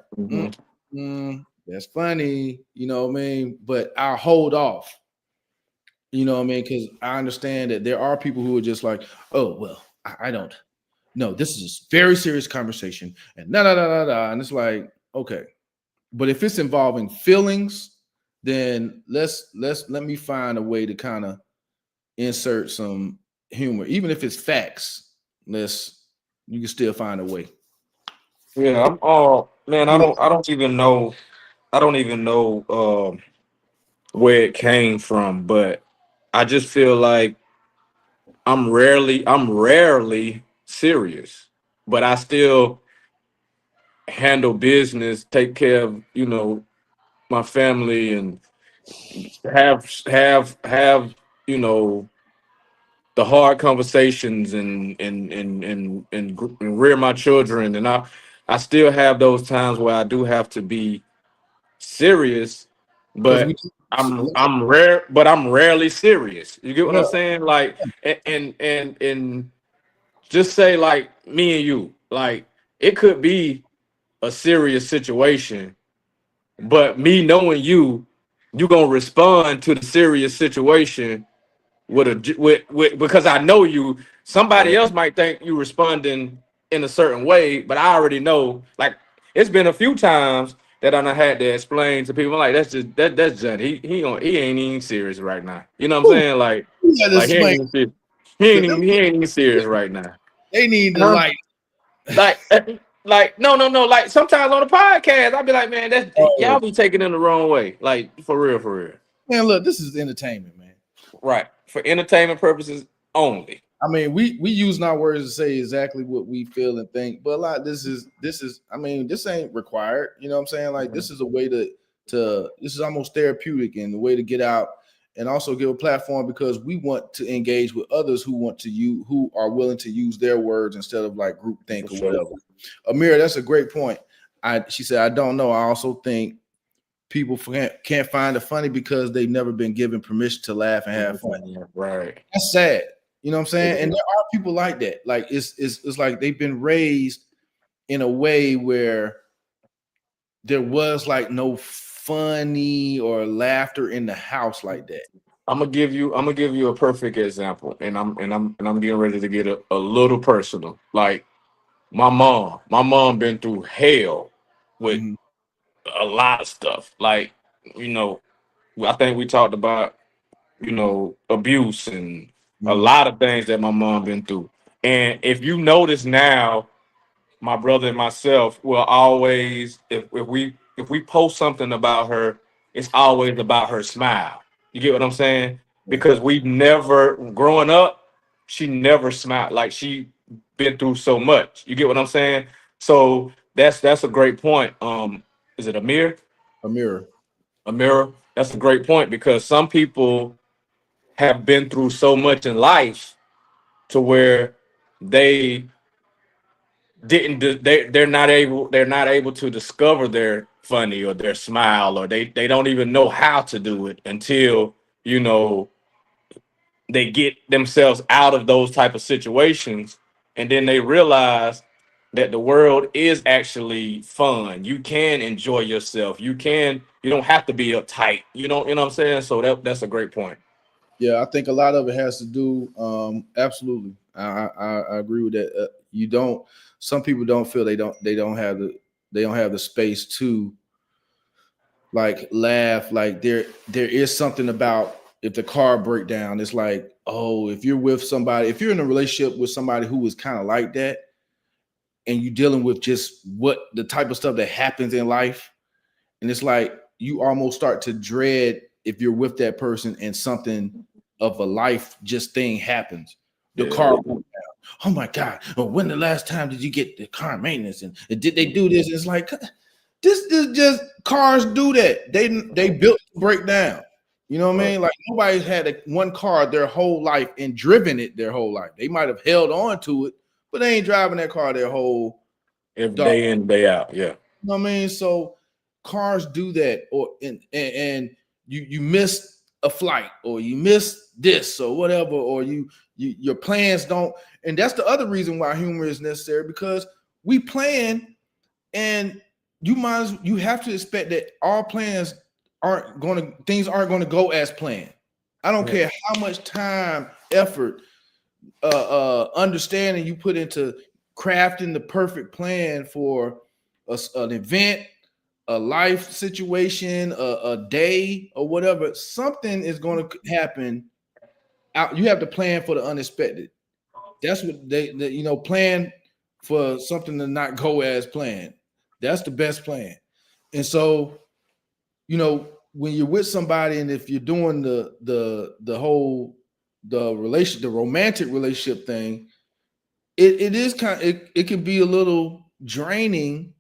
that's funny, you know what I mean? But I'll hold off, you know what I mean? Because I understand that there are people who are just like, oh, well, I don't know. This is a very serious conversation, and and it's like, okay, but if it's involving feelings, then let me find a way to kind of insert some humor, even if it's facts. You can still find a way. Yeah, I'm all man. I don't even know where it came from, but I just feel like I'm rarely serious, but I still handle business, take care of my family, and have the hard conversations and rear my children, and I still have those times where I do have to be serious, but I'm rarely serious. You get what I'm saying? Like, and just say like me and you, like it could be a serious situation, but me knowing you gonna respond to the serious situation with because I know you. Somebody else might think you responding in a certain way, but I already know. Like it's been a few times that I done had to explain to people like that's Johnny. He ain't even serious right now. You know what I'm saying? Like he ain't even serious right now. They need to like no. Like sometimes on the podcast, I'll be like, man, that's y'all be taking it in the wrong way. Like for real. Man, look, this is entertainment, man. Right. For entertainment purposes only. I mean, we using our words to say exactly what we feel and think, but a lot this is I mean, this ain't required. You know what I'm saying? Like this is a way to this is almost therapeutic and the way to get out and also give a platform because we want to engage with others who want to use who are willing to use their words instead of like group think or whatever. Amira, that's a great point. She said, I don't know. I also think people can't find it funny because they've never been given permission to laugh and have fun. Right. That's sad. You know what I'm saying? And there are people like that. Like it's like they've been raised in a way where there was like no funny or laughter in the house like that. I'm gonna give you a perfect example, and I'm getting ready to get a little personal. Like my mom been through hell with a lot of stuff. Like, you know, I think we talked about, you know, abuse and a lot of things that my mom been through. And if you notice now, my brother and myself will always, if we post something about her, it's always about her smile. You get what I'm saying? Because we've never growing up, she never smiled. Like she been through so much. You get what I'm saying? So that's a great point. Is it Amir? Amira. That's a great point because some people have been through so much in life to where they they're not able to discover their funny or their smile, or they don't even know how to do it until, you know, they get themselves out of those type of situations, and then they realize that the world is actually fun. You can enjoy yourself. You don't have to be uptight. You know what I'm saying? So that's a great point. Yeah, I think a lot of it has to do. Absolutely, I agree with that. You don't. Some people don't feel they don't have the space to like laugh. Like there is something about if the car break down, it's like, oh, if you're with somebody, if you're in a relationship with somebody who is kind of like that, and you're dealing with just what the type of stuff that happens in life, and it's like you almost start to dread if you're with that person and something of a life just thing happens. The car broke down. Oh my God. Well, when the last time did you get the car maintenance? And did they do this? It's like this is just cars do that. They built to break down. You know what I mean? Like nobody's had one car their whole life and driven it their whole life. They might have held on to it, but they ain't driving that car their whole day in, day out. Yeah. You know what I mean? So cars do that, or and you miss a flight, or you miss this, or whatever, or your plans don't. And that's the other reason why humor is necessary, because we plan, and you have to expect that all plans things aren't going to go as planned. I don't care how much time, effort, understanding you put into crafting the perfect plan for an event, a life situation, a day, or whatever. Something is going to happen. You have to plan for the unexpected. That's what they plan for something to not go as planned. That's the best plan. And so, when you're with somebody, and if you're doing the romantic relationship thing, it is it can be a little draining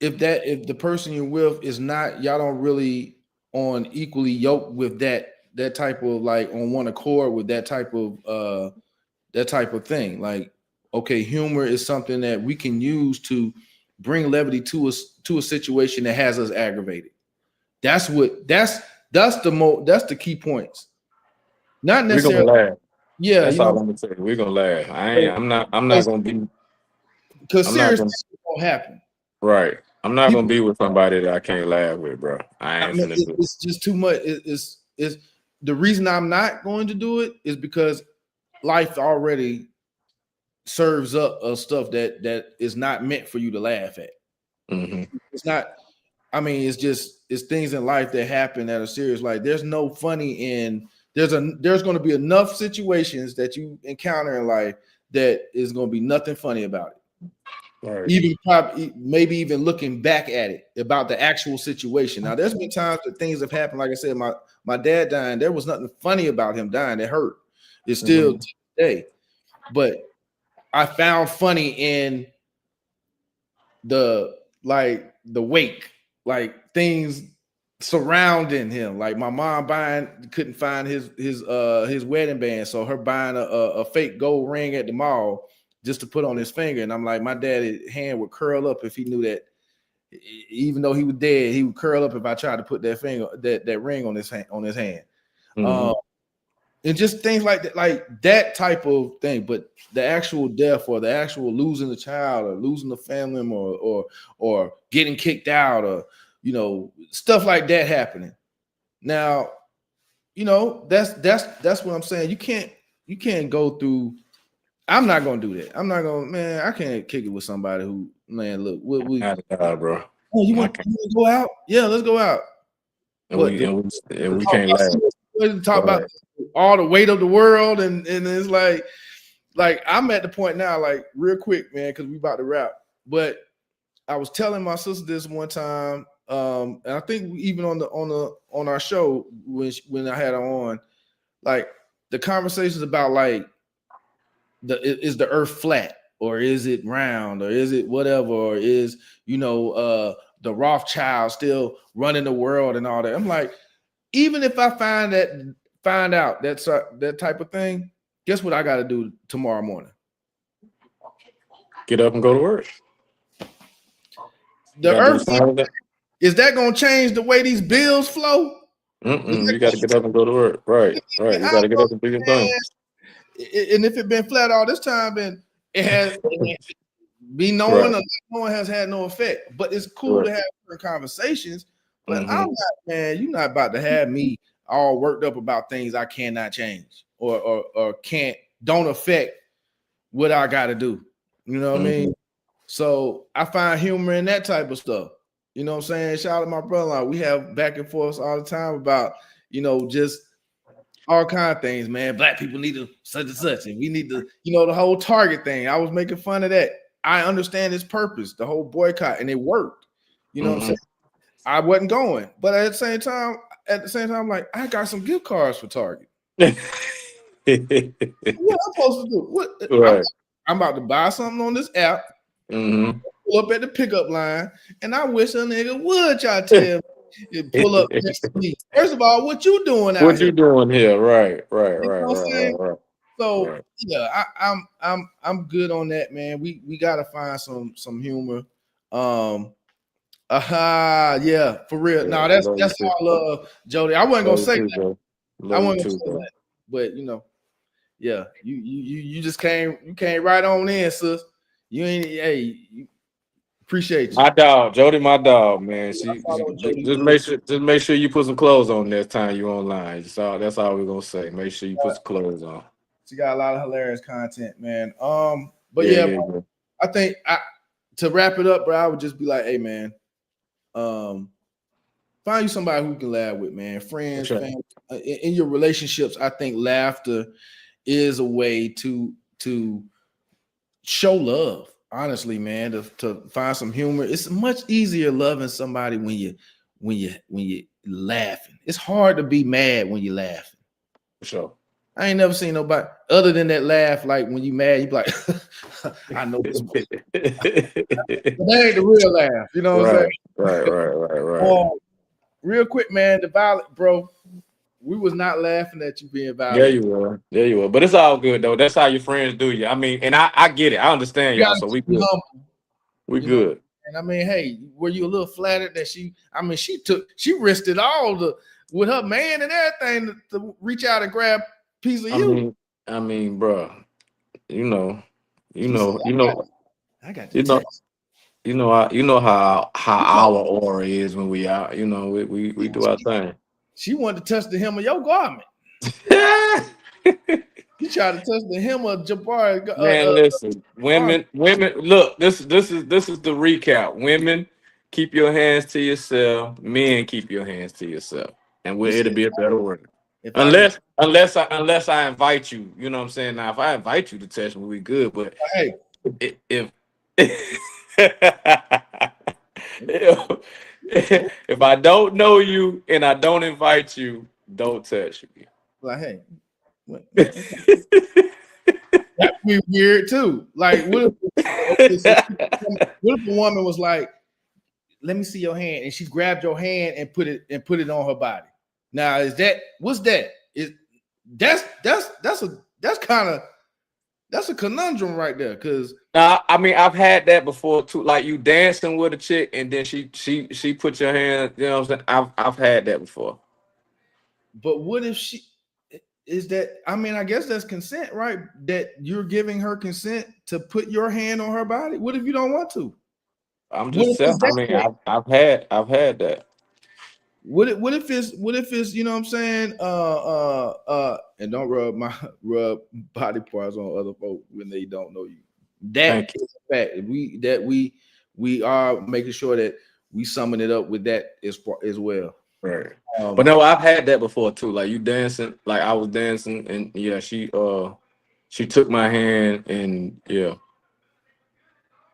if the person you're with is not, y'all don't really on equally yoked with that type of, like, on one accord with that type of thing. Like, okay, humor is something that we can use to bring levity to a situation that has us aggravated. That's the key points. Not necessarily. We're gonna laugh. Yeah, that's all I'm gonna say. We're gonna laugh. I'm not gonna be, because serious things won't happen. Right. I'm not gonna be with somebody that I can't laugh with, bro. It's just too much. It's the reason I'm not going to do it is because life already serves up stuff that is not meant for you to laugh at. It's not. I mean, it's things in life that happen that are serious. Like, there's no funny in. There's going to be enough situations that you encounter in life that is going to be nothing funny about it. Right. Even maybe even looking back at it about the actual situation. Now, there's been times that things have happened. Like I said, my dad dying. There was nothing funny about him dying. It hurt. It's still today. but I found funny in the wake, like things surrounding him. Like my mom couldn't find his wedding band, so her buying a fake gold ring at the mall just to put on his finger. And I'm like, my daddy's hand would curl up if he knew that, even though he was dead, he would curl up if I tried to put that ring on his hand. Mm-hmm. And just things like that type of thing. But the actual death, or the actual losing a child, or losing a family member, or getting kicked out, or stuff like that happening. Now, that's what I'm saying. You can't go through. I'm not gonna do that. I'm not gonna, man. I can't kick it with somebody who, man. Look, bro. Oh, you want to go out? Yeah, let's go out. And we can't laugh. Talk about all the weight of the world, and it's like I'm at the point now, like real quick, man, because we about to wrap. But I was telling my sister this one time, and I think even on our show when I had her on, like the conversations about like is the earth flat, or is it round, or is it whatever, or is the Rothschild still running the world and all that. I'm like, even if I find out that type of thing, guess what I got to do tomorrow morning? Get up and go to work. The earth, is that going to change the way these bills flow? You got to get up and go to work. Right. You got to get up and do your thing. And if it been flat all this time, then it has be knowing right. No one has had no effect. But it's cool to have conversations. But I'm not, man. You're not about to have me all worked up about things I cannot change or don't affect what I got to do. You know what I mean? So I find humor in that type of stuff. You know what I'm saying? Shout out to my brother. We have back and forth all the time about, just all kind of things, man. Black people need to such and such, and we need to, the whole Target thing. I was making fun of that. I understand its purpose, the whole boycott, and it worked. You know what I'm saying? I wasn't going, but at the same time, I'm like, I got some gift cards for Target. What am I supposed to do? What? Right. I'm about to buy something on this app. Pull up at the pickup line, and I wish a nigga would try to tell me, pull up next to me. First of all, what you doing out here? What you doing here? Right. So yeah, I'm good on that, man. We gotta find some humor. Yeah, for real. Yeah, no, that's all love, Jody. I wasn't gonna say that. I wasn't gonna say that, but yeah, you just came right on in, sis. You ain't appreciate you. My dog, Jody, my dog, man. Just make sure you put some clothes on next time you online. That's all we're gonna say. Make sure you put some clothes on. She got a lot of hilarious content, man. But bro, I think to wrap it up, bro, I would just be like, hey, man, find you somebody who you can laugh with, man. Friends, family. In your relationships, I think laughter is a way to show love. Honestly, man, to find some humor. It's much easier loving somebody when you laughing. It's hard to be mad when you're laughing. For sure. I ain't never seen nobody other than that laugh. Like when you mad, you be like, I know this one. But that ain't the real laugh. You know what I'm saying? Right. Real quick, man, the violent, bro. We was not laughing at you being violent. Yeah, you were. But it's all good though. That's how your friends do you. I mean, and I get it. I understand y'all. So we good. We good. And I mean, hey, were you a little flattered that she risked it all with her man and everything to reach out and grab a piece of you? I mean, bro, you know. I got the text. You know how our aura is when we out. We do our thing. She wanted to touch the hem of your garment. You tried to touch the hem of Jabbar. Man, listen, women. Look, this is the recap. Women, keep your hands to yourself. Men, keep your hands to yourself, and it'll be a better word. Unless I invite you, you know what I'm saying. Now, if I invite you to touch me, we good. But hey, if I don't know you and I don't invite you, don't touch me. Like, hey, what? That'd be weird too. Like, what if a woman was like, "Let me see your hand," and she grabbed your hand and put it on her body? Now, what's that? That's a conundrum right there. Because Nah, I mean, I've had that before too. Like you dancing with a chick, and then she put your hand. You know what I'm saying? I've had that before. but what if she is that? I mean, I guess that's consent, right? That you're giving her consent to put your hand on her body. What if you don't want to? I'm What just if saying. it's I that mean, way? I've had that. What if it's you know what I'm saying? And don't rub body parts on other folks when they don't know you. That Thank you. is a fact. We are making sure that we summon it up with that as well. Right. But no, I've had that before too. Like you dancing, like I was dancing, and yeah, she took my hand, and yeah.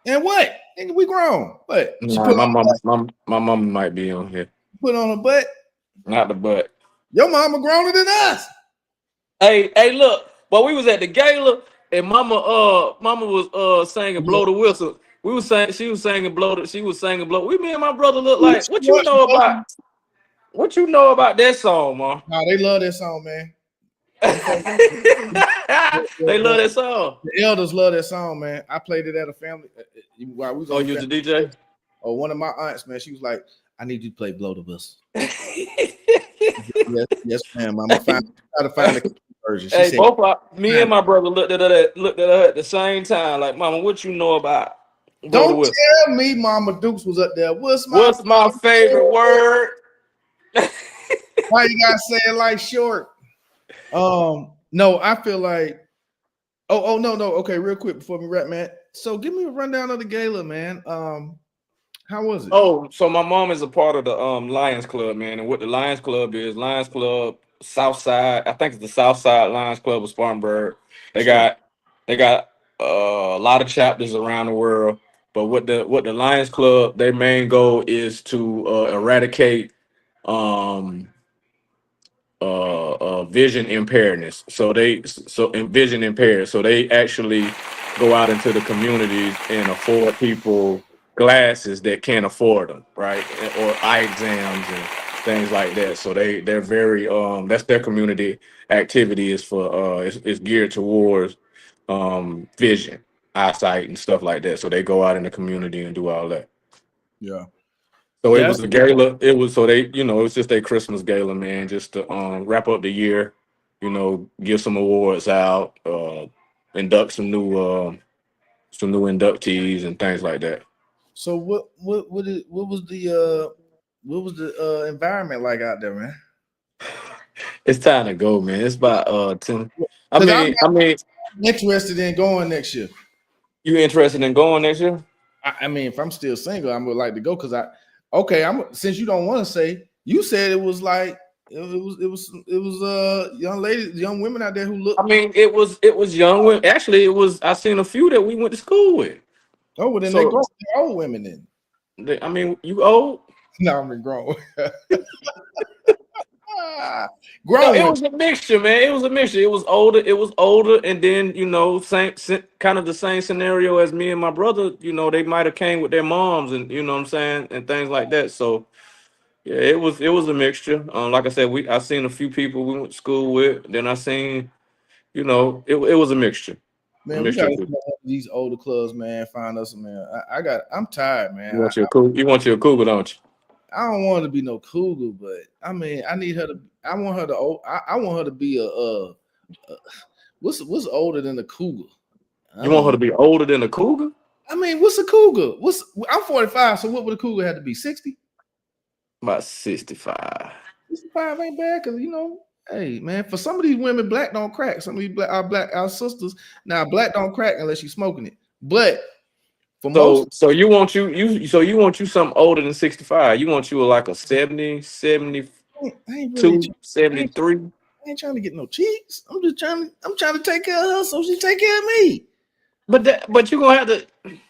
And what? And we grown. What? She Nah, my mom might be on here. put on her butt. Not the butt. Your mama growner than us. Hey, look. But we was at the gala, and mama was singing "Blow the Whistle." We was saying she was singing "Blow the." She was singing "Blow." We, me and my brother look like. What you know about? What you know about that song, man? Nah, they love that song, man. They love that song. The elders love that song, man. I played it at a family while we was on you the DJ? Oh, one of my aunts, man, she was like, "I need you to play Blow the Whistle." yes, ma'am. I'm gonna try to find the version. She Hey, said, me and my brother looked at her at the same time. Like, Mama, what you know about Blow the "Don't Whistle? tell me Mama Dukes was up there. What's my favorite word?" Why you gotta say it like short? No, I feel like no. Okay, real quick before we wrap, man. So give me a rundown of the gala, man. How was it? Oh, so my mom is a part of the Lions Club, man. And what the Lions Club is, Lions Club South Side. I think it's the South Side Lions Club of Spartanburg. They Sure. got a lot of chapters around the world. But what the Lions Club, their main goal is to eradicate um vision impairedness. Vision impaired. So they actually go out into the communities and afford people glasses that can't afford them, right? Or eye exams and things like that. So they're very that's their community activity is for it's geared towards vision, eyesight and stuff like that. So they go out in the community and do all that. Yeah. So it Yes. was a gala. It was so they, it was just a Christmas gala, man, just to wrap up the year, give some awards out, induct some new inductees and things like that. So what was the environment like out there, man? It's time to go, man. It's about 10. I 'Cause mean, I'm interested in going next year. you interested in going next year? I mean, if I'm still single, I would like to go because since you don't want to say, you said it was like it was young women out there who looked. I mean, it was young women. Actually, I seen a few that we went to school with. Oh, well, then So they're old women then. I mean, you old? No, I'm grown. No, it was a mixture, man. It was a mixture. It was older. And then same kind of the same scenario as me and my brother. They might have came with their moms, and what I'm saying, and things like that. So yeah, it was a mixture. Like I said, I seen a few people we went to school with. Then I seen, it was a mixture. Man, we gotta these older clubs, man. Find us, man. I'm tired, man. You want your cougar, don't you? I don't want her to be no cougar, but I mean, I want her to be a what's older than a cougar? You want her to be older than a cougar? I mean, what's a cougar? I'm 45, so what would a cougar have to be? 60? About 65. 65 ain't bad, because hey man, for some of these women, black don't crack. Some of these our sisters now, black don't crack unless you're smoking it. But so you want something older than 65. You want you like a 70, 72, 73. I ain't trying to get no cheeks. I'm trying to take care of her so she take care of me. But you're gonna have to.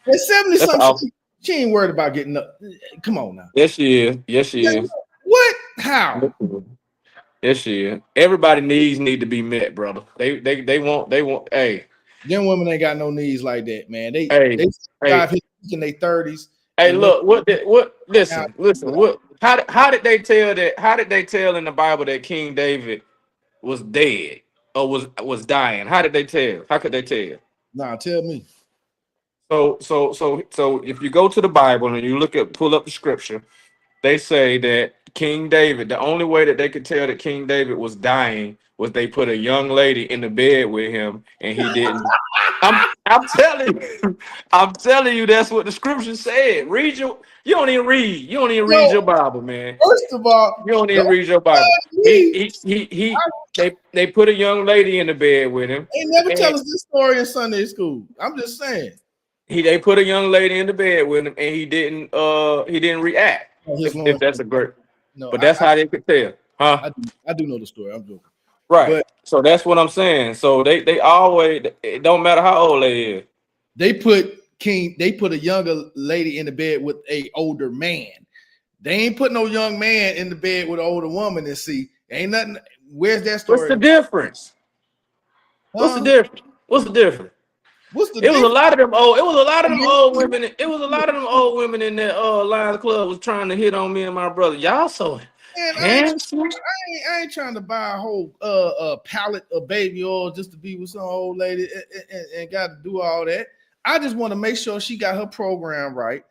At 70 something, she ain't worried about getting up. Come on now. Yes, she is. What? How? Yes, she is. Everybody need to be met, brother. They want. Hey, Them women ain't got no knees like that, man. They Hey, got in their 30s. hey, and look, listen, how did they tell that? How did they tell in the Bible that King David was dead or was dying? How did they tell? How could they tell? Nah, tell me. So if you go to the Bible and you pull up the scripture, they say that King David, the only way that they could tell that King David was dying was they put a young lady in the bed with him and he didn't. I'm telling you, I'm telling you, that's what the scripture said. You don't even read. You don't even read your Bible, man. First of all, You don't even read your Bible. They put a young lady in the bed with him. They never tell us this story in Sunday school. I'm just saying. They put a young lady in the bed with him and he didn't react. If that's a great, no, but that's how they could tell, huh? I do know the story. I'm joking. Right. So that's what I'm saying. So they always, it don't matter how old they is. They put a younger lady in the bed with a older man. They ain't put no young man in the bed with an older woman and see. Ain't nothing. Where's that story? What's the difference? What's the difference? It was a lot of them old. It was a lot of them old women. It was a lot of them old women in that Lions Club was trying to hit on me and my brother. Y'all so handsome. I ain't trying to buy a whole pallet of baby oil just to be with some old lady and got to do all that. I just want to make sure she got her program right.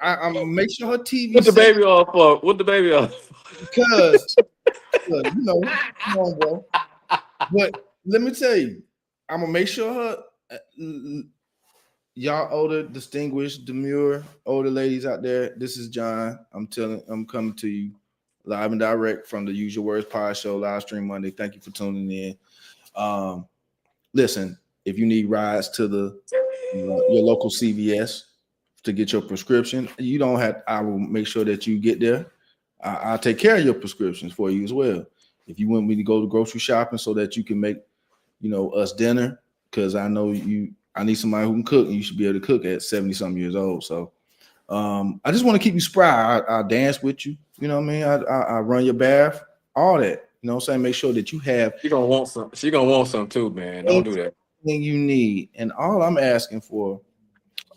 I'm gonna make sure her TV. What the baby oil for? What the baby oil for? Because you know, come on, bro. But let me tell you, I'm gonna make sure her. Y'all older, distinguished, demure, older ladies out there. This is John. I'm coming to you live and direct from the Use Your Words Podshow live stream Monday. Thank you for tuning in. Listen, if you need rides to your local CVS to get your prescription, you don't have. I will make sure that you get there. I'll take care of your prescriptions for you as well. If you want me to go to grocery shopping so that you can make, us dinner, because I know I need somebody who can cook, and you should be able to cook at 70-something years old. So I just want to keep you spry. I'll dance with you. You know what I mean? I run your bath, all that. You know what I'm saying? Make sure that you have. She gonna want some too, man. Don't do that. Anything you need. And all I'm asking for,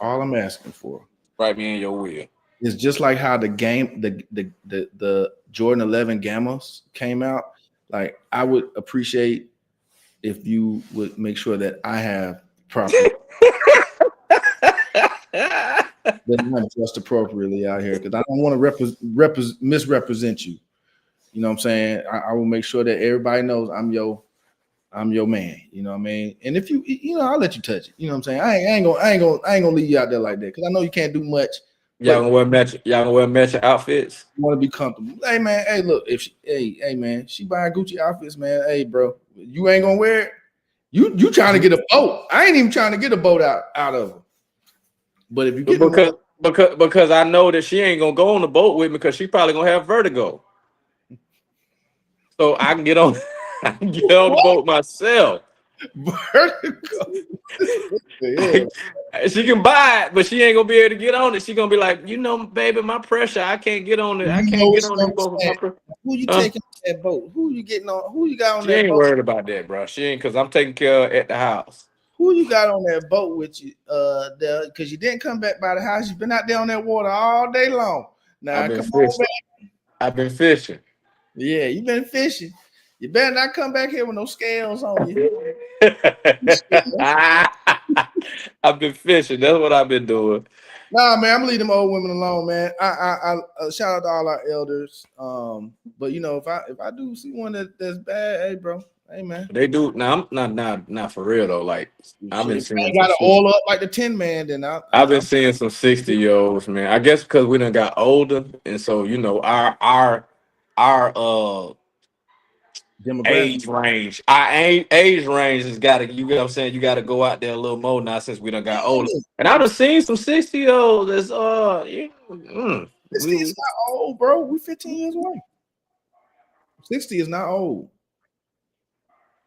right me in your wheel. It's just like how the game, the Jordan 11 Gammas came out. Like, I would appreciate if you would make sure that I have proper that I'm dressed appropriately out here, because I don't want to misrepresent you. You know what I'm saying? I will make sure that everybody knows I'm your man. You know what I mean? And if I'll let you touch it. You know what I'm saying? I ain't gonna leave you out there like that, because I know you can't do much. Y'all gonna wear matching outfits? You want to be comfortable. Hey man, hey look, if hey man, she buying Gucci outfits, man. Hey bro, you ain't gonna wear it. You trying to get a boat? I ain't even trying to get a boat out of her. But if you get because I know that she ain't gonna go on the boat with me, because she probably gonna have vertigo. So I can get on the boat myself. Vertigo. Yeah. She can buy it, but she ain't gonna be able to get on it. She gonna be like, baby, my pressure. I can't get on it. I can't get on the boat. Who you taking on that boat? Who you getting on? Who you got on that boat? She ain't worried about that, bro. She ain't, because I'm taking care of at the house. Who you got on that boat with you? Because you didn't come back by the house. You've been out there on that water all day long. Now I've been fishing. Yeah, you've been fishing. You better not come back here with no scales on you. I've been fishing. That's what I've been doing. Nah, man, I'm gonna leave them old women alone, man. I shout out to all our elders. But if I do see one that's bad, hey, bro, hey, man. They do. Now I'm not for real though. Like, I've been seeing. Got to oil up like the Tin Man. Then I've been seeing some 60-year-olds, man. I guess because we done got older, and so our age range. Our age range has got to, you know what I'm saying? You got to go out there a little more now since we done got older. And I've seen some 60-year-olds that's 60 is not old, bro. We 15 years away. 60 is not old.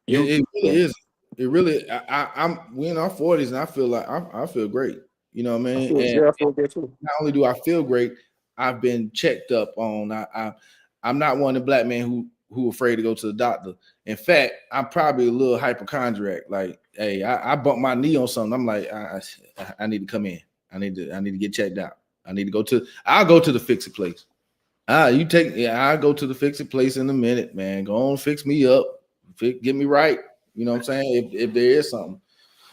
It really is. It really. We in our 40s, and I feel like I feel great. You know what I mean? I feel good too. Not only do I feel great, I've been checked up on. I'm not one of the black men who who afraid to go to the doctor. In fact, I'm probably a little hypochondriac. Like, hey, I bumped my knee on something. I'm like, I need to come in. I need to get checked out. I'll go to the fix it place. I'll go to the fix it place in a minute, man. Go on, fix me up, get me right. You know what I'm saying? If there is something.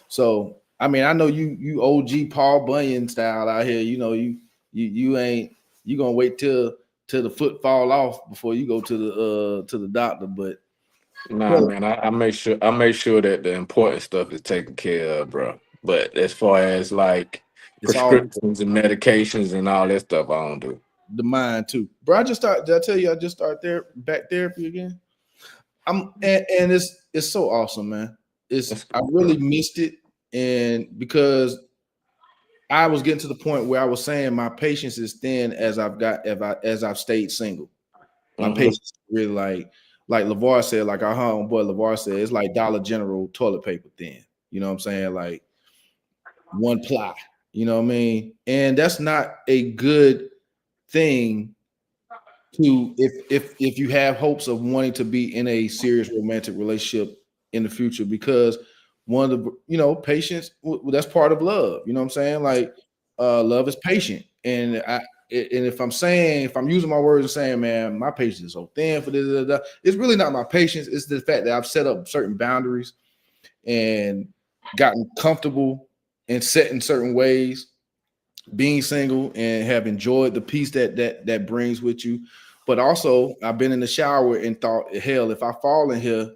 So I mean, I know you OG Paul Bunyan style out here. You know, you ain't you gonna wait till the foot fall off before you go to the doctor. But Nah, man, I make sure that the important stuff is taken care of, bro. But as far as like it's all prescriptions and medications and all that stuff, I don't do. the mind too, bro. Did I tell you I just started back therapy again? And it's so awesome, man. I really missed it, and because I was getting to the point where I was saying my patience is thin as I've stayed single. My patience is really like LeVar said, like our homeboy LeVar said, it's like Dollar General toilet paper thin. You know what I'm saying? Like one ply. You know what I mean? And that's not a good thing to if you have hopes of wanting to be in a serious romantic relationship in the future, because one of the patience, that's part of love. You know what I'm saying? Like love is patient. And if I'm using my words and saying, man, my patience is so thin for this, it's really not my patience. It's the fact that I've set up certain boundaries and gotten comfortable and set in certain ways, being single, and have enjoyed the peace that brings with you. But also, I've been in the shower and thought, hell, if I fall in here,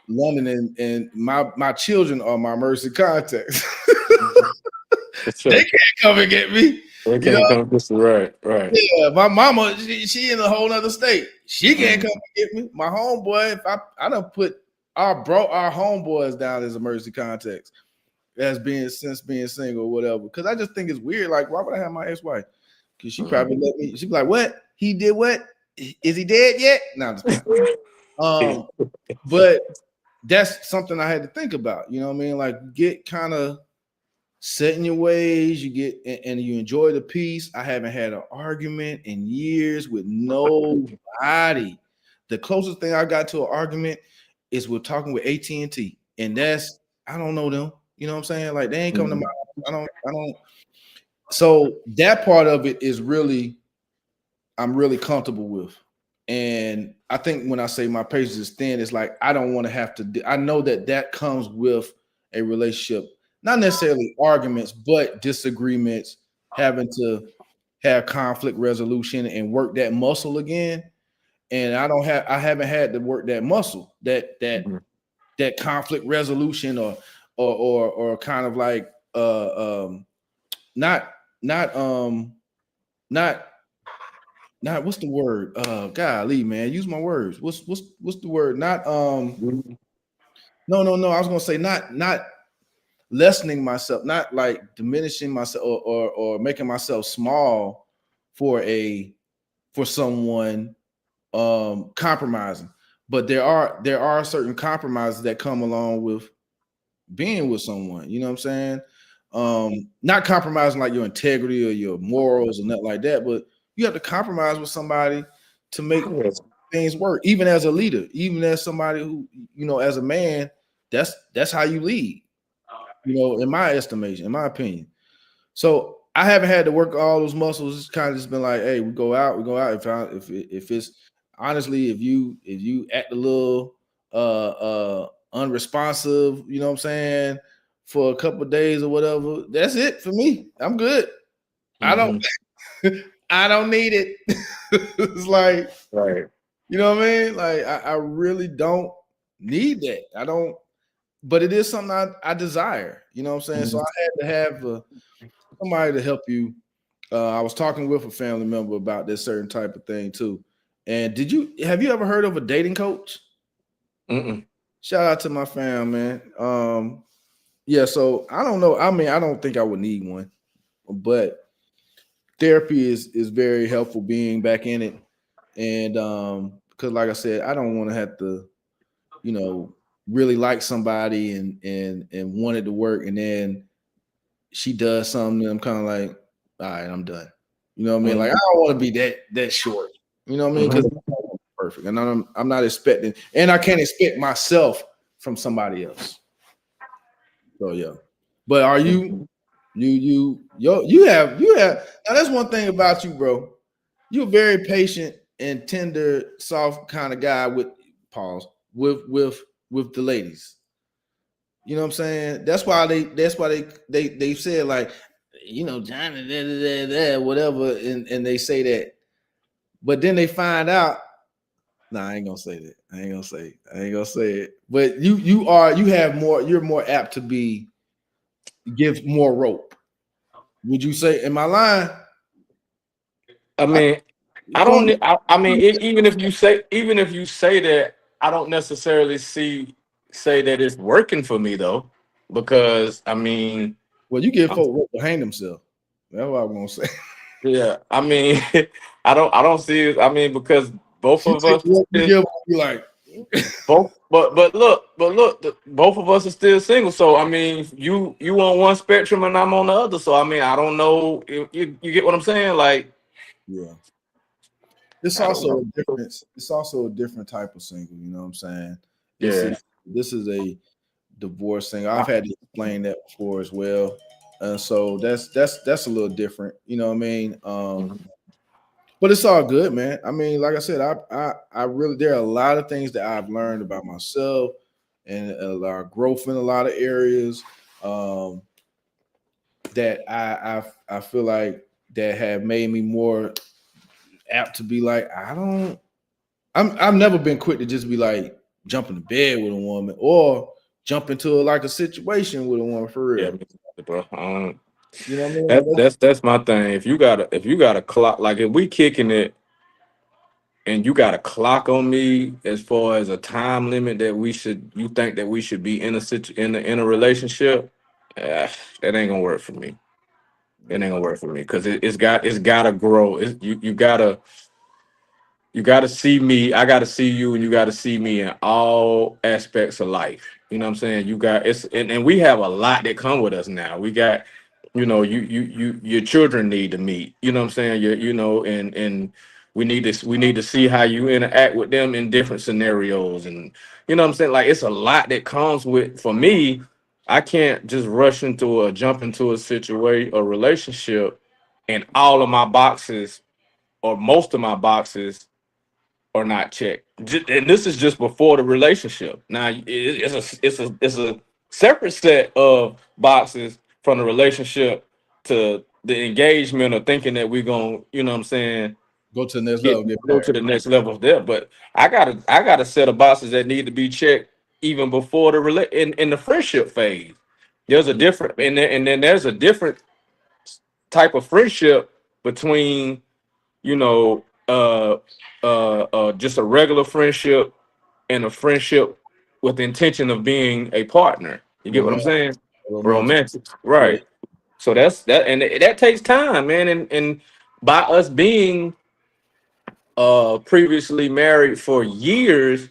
London and my children are my mercy contacts. Sure. They can't come and get me. They can't come get me. Right. Yeah, my mama, she in a whole other state. She can't come and get me. My homeboy, if I done put our homeboys down as emergency contacts since being single or whatever. Because I just think it's weird. Like, why would I have my ex-wife? Because she probably let me. She'd be like, "What? He did what? Is he dead yet?" No, but that's something I had to think about. You know what I mean? Like, get kind of set in your ways. You get and you enjoy the peace. I haven't had an argument in years with nobody. The closest thing I got to an argument is with talking with AT&T, and that's I don't know them. You know what I'm saying? Like, they ain't coming to my house. I don't. So that part of it is I'm really comfortable with. And I think when I say my patience is thin, it's like I don't want to have to. I know that comes with a relationship, not necessarily arguments, but disagreements, having to have conflict resolution and work that muscle again. And I haven't had to work that muscle, that conflict resolution, or kind of like not what's the word? Golly, man, use my words. What's the word? Not no. I was gonna say not lessening myself, not like diminishing myself or making myself small for someone compromising. But there are certain compromises that come along with being with someone. You know what I'm saying? Not compromising like your integrity or your morals or nothing like that, but you have to compromise with somebody to make things work, even as a leader, even as somebody who, as a man, that's how you lead, in my estimation, in my opinion. So I haven't had to work all those muscles. It's kind of just been like, hey, we go out. If it's honestly, if you act a little unresponsive, you know what I'm saying, for a couple of days or whatever, that's it for me. I'm good. I don't need it. It's like, right. You know what I mean? Like, I really don't need that. I don't, but it is something I desire. You know what I'm saying? So I had to have somebody to help you. I was talking with a family member about this certain type of thing too. And have you ever heard of a dating coach? Shout out to my fam, man. Yeah, so I don't know. I mean, I don't think I would need one, but therapy is very helpful being back in it. And because like I said, I don't want to have to, really like somebody and want it to work, and then she does something and I'm kind of like, all right, I'm done. You know what I mean? Like, I don't want to be that short. You know what I mean? Because perfect, and I'm not expecting, and I can't expect myself from somebody else. So yeah, but are you you have now that's one thing about you, bro. You're very patient and tender, soft kind of guy with pause with the ladies. You know what I'm saying? That's why they said like, Johnny, whatever, and they say that. But then they find out, nah, I ain't gonna say that. I ain't gonna say it. But you're more apt to give more rope. Would you say, am I lying? I mean, I Come don't. on. I mean, even if you say that, I don't necessarily say that it's working for me though, because I mean, Well, you give folk rope to hang themselves. That's what I'm gonna say. yeah, I mean, I don't see it. I mean, because both You of take us, what you give, you like, but look, both of us are still single. So I mean, you on one spectrum and I'm on the other. So I mean, I don't know if you get what I'm saying. Like, yeah. It's I don't also know. a difference. It's also a different type of single. You know what I'm saying? Yeah. This is a divorce single. I've had to explain that before as well, and so that's a little different. You know what I mean? Mhm. But it's all good, man. I mean, like I said, I really there are a lot of things that I've learned about myself and a lot of growth in a lot of areas um, that I feel like that have made me more apt to be like I've never been quick to just be like jump in the bed with a woman or jump into like a situation with a woman for Yeah, real. me too, bro. You know what I mean? That's that's my thing. If you got a clock, like if we kicking it and you got a clock on me as far as a time limit that you think that we should be in in a relationship, that ain't gonna work for me. It ain't gonna work for me because it's gotta grow. You got to see me. I got to see you, and you got to see me in all aspects of life. You know what I'm saying? You got it's, and we have a lot that come with us now. We got, your children need to meet. You know what I'm saying? And we need to see how you interact with them in different scenarios, and you know what I'm saying. Like it's a lot that comes with. For me, I can't just rush into or jump into a situation, a relationship, and all of my boxes or most of my boxes or not checked. And this is just before the relationship. Now it's a separate set of boxes from the relationship to the engagement or thinking that we're gonna, you know what I'm saying, Go to the next level, get go married. to the next level there. But I got a set of boxes that need to be checked even before in the friendship phase. There's a different and then there's a different type of friendship between you know, just a regular friendship and a friendship with the intention of being a partner. You get what I'm Romantic, saying? romantic. Romantic, Yeah. right? So that's that, and that takes time, man. And by us being previously married for years,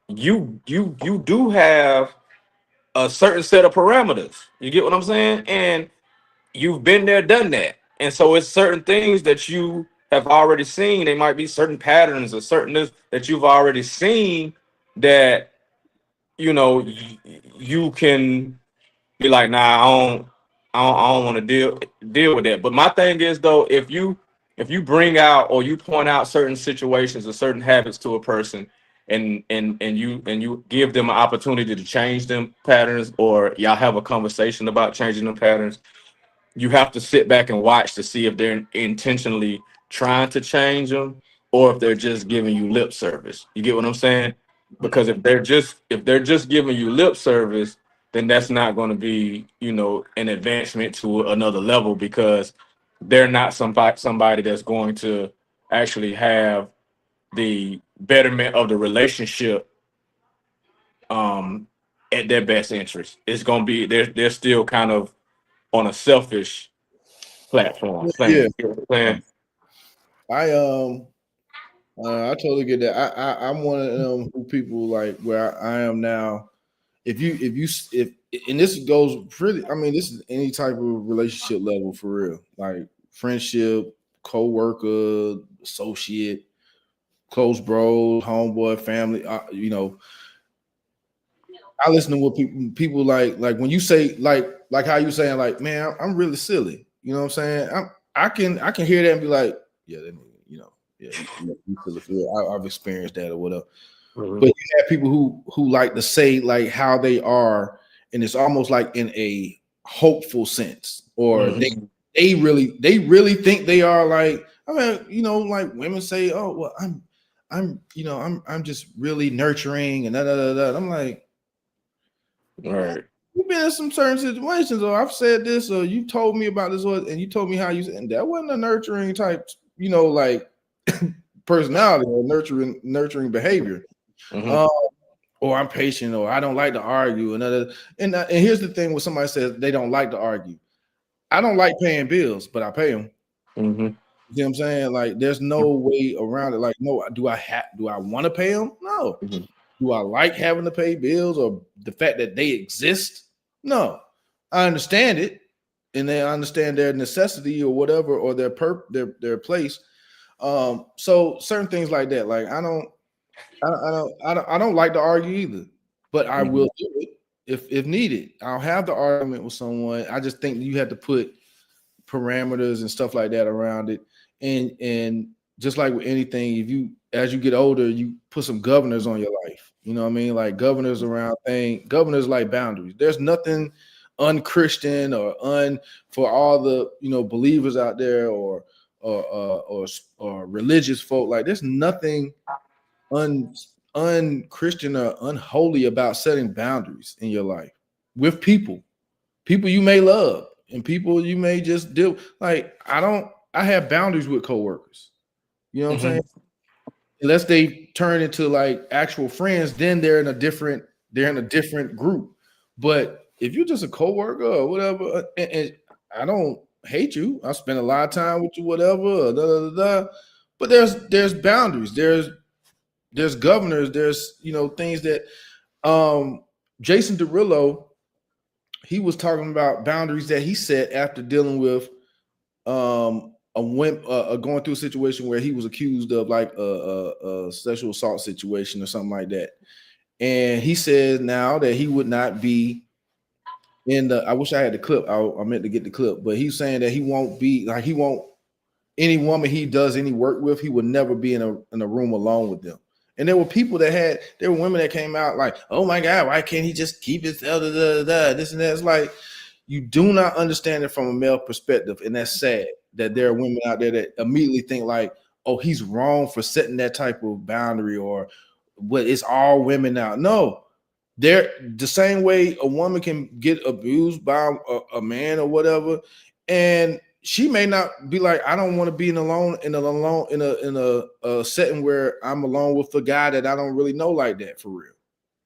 you do have a certain set of parameters. You get what I'm saying? And you've been there, done that. And so it's certain things that you have already seen. They might be certain patterns or certain that you've already seen that you can be like, nah, I don't want to deal with that. But my thing is though, if you bring out or you point out certain situations or certain habits to a person and you give them an opportunity to change them patterns or y'all have a conversation about changing them patterns, you have to sit back and watch to see if they're intentionally trying to change them or if they're just giving you lip service. You get what I'm saying? Because if they're just giving you lip service, then that's not going to be, an advancement to another level because they're not somebody that's going to actually have the betterment of the relationship um at their best interest. It's going to be they're still kind of on a selfish platform Yeah. playing. You know what I'm saying? I totally get that. I'm one of them who people like where I am now. If and this goes pretty, I mean, this is any type of relationship level for real, like friendship, co-worker, associate. close bros, homeboy, family. You know, I listen to what people like when you say like how you saying like, man, I'm really silly. You know what I'm saying? I can hear that and be like, yeah, you know, yeah, you silly for that. I've experienced that or whatever. Mhm. But you have people who like to say like how they are, and it's almost like in a hopeful sense, or they really think they are like, I mean, you know, like women say, oh well, I'm just really nurturing and da da da. I'm like, All right. you've been in some certain situations, or I've said this, or you told me about this, and you told me how you said, and that wasn't a nurturing type, you know, like personality or nurturing behavior. Mhm. Or I'm patient, or I don't like to argue, and here's the thing: when somebody says they don't like to argue, I don't like paying bills, but I pay them. Mhm. You see what I'm saying? Like, there's no way around it. Like, no, do I want to pay them? No. Mhm. Do I like having to pay bills or the fact that they exist? No. I understand it, and I understand their necessity or whatever, or their place. So certain things like that, like I don't like to argue either, but I will Mhm. do it if needed. I'll have the argument with someone. I just think you have to put parameters and stuff like that around it, and just like with anything, if you as you get older, you put some governors on your life. You know what I mean? Like governors like boundaries. There's nothing unchristian or for all the believers out there or religious folk. Like there's nothing unchristian or unholy about setting boundaries in your life with people you may love and people you may just deal. Like I have boundaries with coworkers. You know what I'm saying? Mhm. Unless they turn into like actual friends, then they're in a different group. But if you're just a coworker or whatever, and I don't hate you, I spend a lot of time with you, whatever, but there's boundaries. There's governors, there's things that Jason Derulo, he was talking about boundaries that he set after dealing with going through a situation where he was accused of like a sexual assault situation or something like that. And he said now that he would not be in the, I wish I had the clip. I meant to get the clip, but he's saying that he won't any woman he does any work with, he would never be in a room alone with them. And there were there were women that came out like, oh my God, why can't he just keep his this and that? It's like, you do not understand it from a male perspective. And that's sad that there are women out there that immediately think like, oh, he's wrong for setting that type of boundary, or what, it's all women now. No, they're the same way a woman can get abused by a man or whatever, and she may not be like, I don't want to be in a setting where I'm alone with a guy that I don't really know like that for real,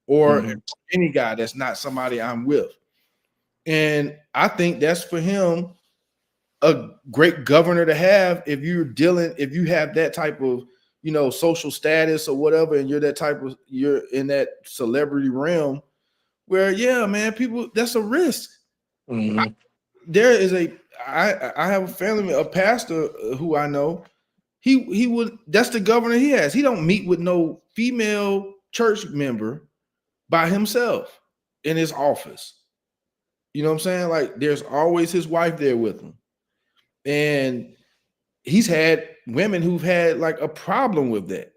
or Mhm. any guy that's not somebody I'm with. And I think that's for him a great governor to have if you have that type of social status or whatever, and you're in that celebrity realm where, yeah, man, people, that's a risk. Mhm. There is I have a family, a pastor who I know. He would That's the governor he has. He don't meet with no female church member by himself in his office. You know what I'm saying? Like there's always his wife there with him. And he's had women who've had like a problem with that.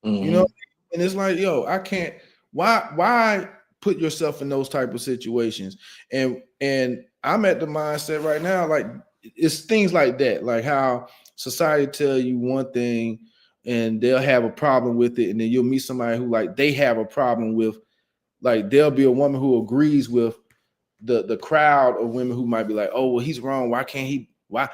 You know, Mhm. and it's like, yo, I can't. Why put yourself in those type of situations? And I'm at the mindset right now, like it's things like that, like how society tell you one thing and they'll have a problem with it, and then you'll meet somebody who like they have a problem with, like there'll be a woman who agrees with the crowd of women who might be like, oh, well, he's wrong. Why can't he? Why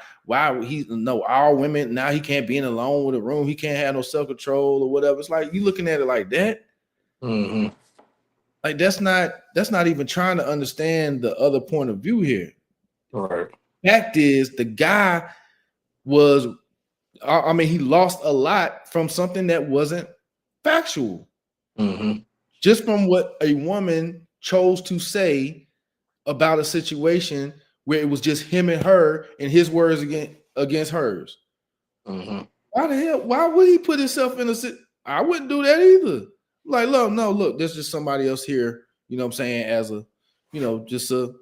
he no all women now he can't be in alone with a room. He can't have no self-control or whatever. It's like you looking at it like that. Mhm. Like that's not even trying to understand the other point of view here. All right. Fact is, the guy was, I mean, he lost a lot from something that wasn't factual, Mhm. just from what a woman chose to say about a situation where it was just him and her and his words against hers. Mhm. Why the hell? Why would he put himself in a I wouldn't do that either. Like, look, no, look, there's just somebody else here, you know what I'm saying, as a, you know, just a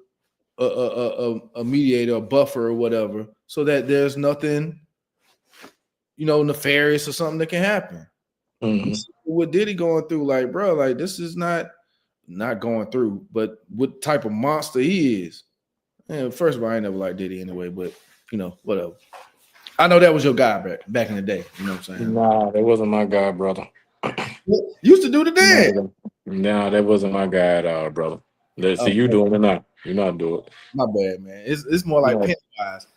mediator, a buffer or whatever, so that there's nothing, you know, nefarious or something that can happen. Mm-hmm. What Diddy going through, like, bro, like this is not going through, but what type of monster he is. And first of all, I ain't never liked Diddy anyway, but you know, whatever. I know that was your guy back in the day. You know what I'm saying? Nah, that wasn't my guy, brother. Used to do the dance. Nah, that wasn't my guy at all, brother. See, you doing it now. You know how to do it. My bad, man. It's more like Pennywise.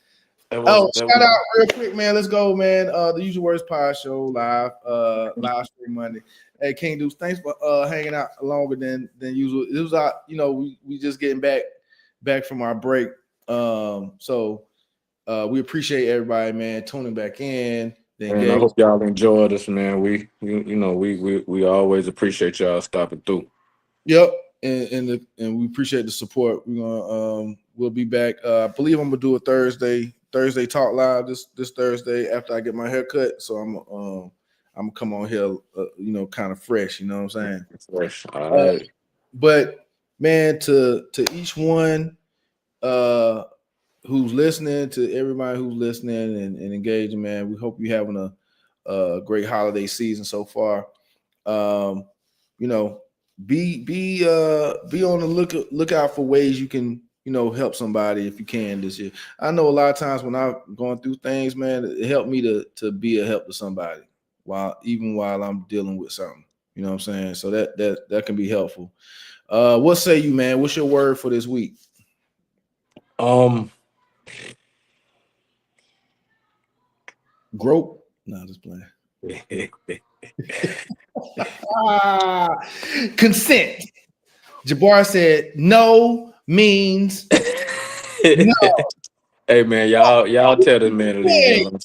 That Shout out real quick, man. Let's go, man. The Usual Words Podshow live stream Monday. Hey, King Deuce, thanks for hanging out longer than usual. It was out, you know, we just getting back from our break. So we appreciate everybody, man, tuning back in. And I hope y'all enjoyed us, man. We always appreciate y'all stopping through. Yep, and we appreciate the support. We're gonna we'll be back. I believe I'm gonna do a Thursday talk live this Thursday after I get my hair cut. So I'm gonna come on here, you know, kind of fresh. You know what I'm saying? Fresh. All right. But man, to each one who's listening, to everybody who's listening and engaging, man, we hope you're having a great holiday season so far. You know, be on the lookout for ways you can, you know, help somebody if you can this year. I know a lot of times when I'm going through things, man, it helped me to be a help to somebody while I'm dealing with something. You know what I'm saying? So that can be helpful. What say you, man? What's your word for this week? Grope. No, just playing. Consent. Jabbar said no means no. Hey man, y'all tell this man to leave me alone.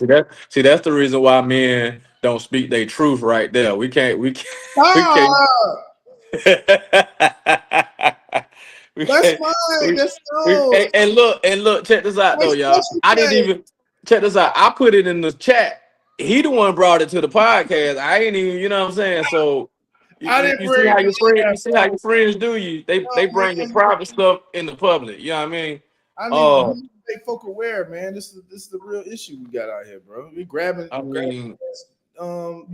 See that's the reason why men don't speak their truth right there. We can't. That's fine. That's no. And look, check this out though, y'all. I didn't even check this out. I put it in the chat. He the one brought it to the podcast. I ain't even, you know what I'm saying? So you see how your friends do you. They bring your private stuff in the public. You know what I mean? I need to make folk aware, man. This is the real issue we got out here, bro. We grabbing, you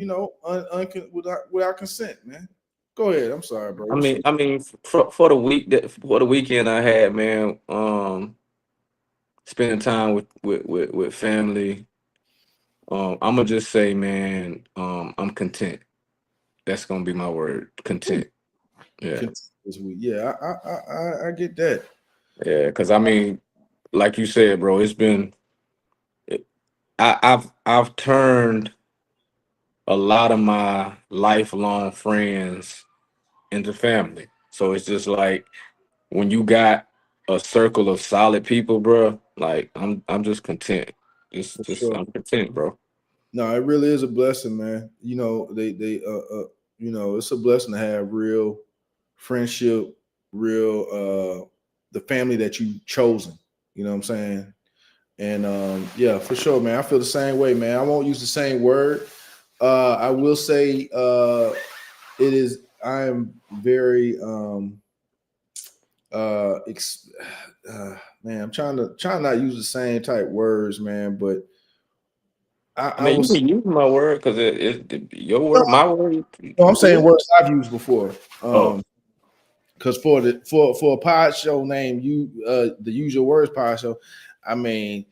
know, without consent, man. Go ahead. I'm sorry, bro. I mean, for the weekend I had, man, spending time with family. I'm gonna just say, man, I'm content. That's gonna be my word, content. Yeah, yeah, I get that. Yeah, because I mean, like you said, bro, it's been. I've turned a lot of my lifelong friends into family. So it's just like when you got a circle of solid people, bro. Like I'm just content. I'm content, bro. No, it really is a blessing, man. You know, they you know, it's a blessing to have real friendship, real the family that you've chosen. You know what I'm saying? And yeah, for sure, man. I feel the same way, man. I won't use the same word. I will say I am very man, I'm trying not use the same type words, man, but I mean, you can use my word because it your word, my word. No, I'm saying words I've used before. Because for a pod show name, the Usual Words Pod Show, I mean,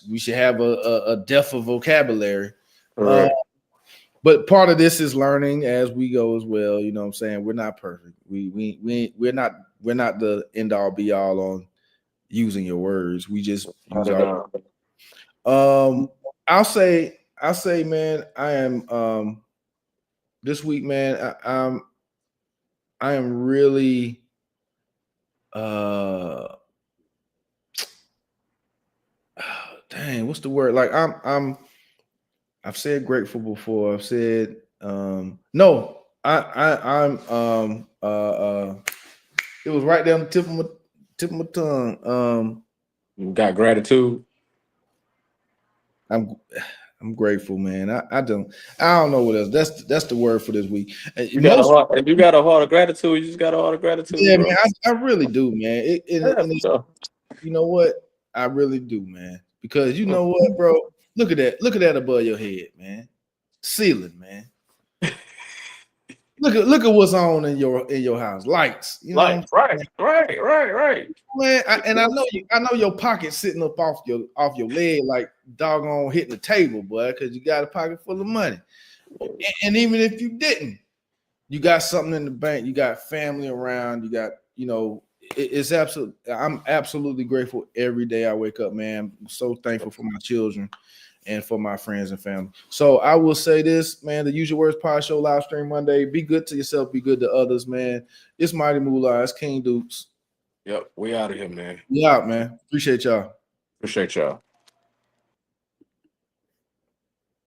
we should have a depth of vocabulary. Right. But part of this is learning as we go as well. You know what I'm saying? We're not perfect. We're not the end all be all on using your words. We just use our. I'll say, man, I am this week, man. I am really dang, what's the word? Like I've said grateful before. I've said no. I'm it was right down the tip of my tongue. You got gratitude. I'm I'm grateful, man. I don't know what else. That's the word for this week. You got a heart of gratitude. You just got a heart of gratitude. Yeah, bro. man. I really do, man. So, you know what? I really do, man. Because you know what, bro? Look at that above your head, man. Ceiling, man. Look at what's on in your house. Lights. You know, right. man. I know your pocket sitting up off your leg like doggone hitting the table, boy, because you got a pocket full of money. And even if you didn't, you got something in the bank. You got family around. You got, it's absolute. I'm absolutely grateful every day I wake up, man. I'm so thankful for my children and for my friends and family. So I will say this, man, the Usual Words Podshow live stream Monday. Be good to yourself, be good to others, man. It's Mighty Moolah, it's King Dukes. Yep, we out of here, man. We out, man. Appreciate y'all. Appreciate y'all.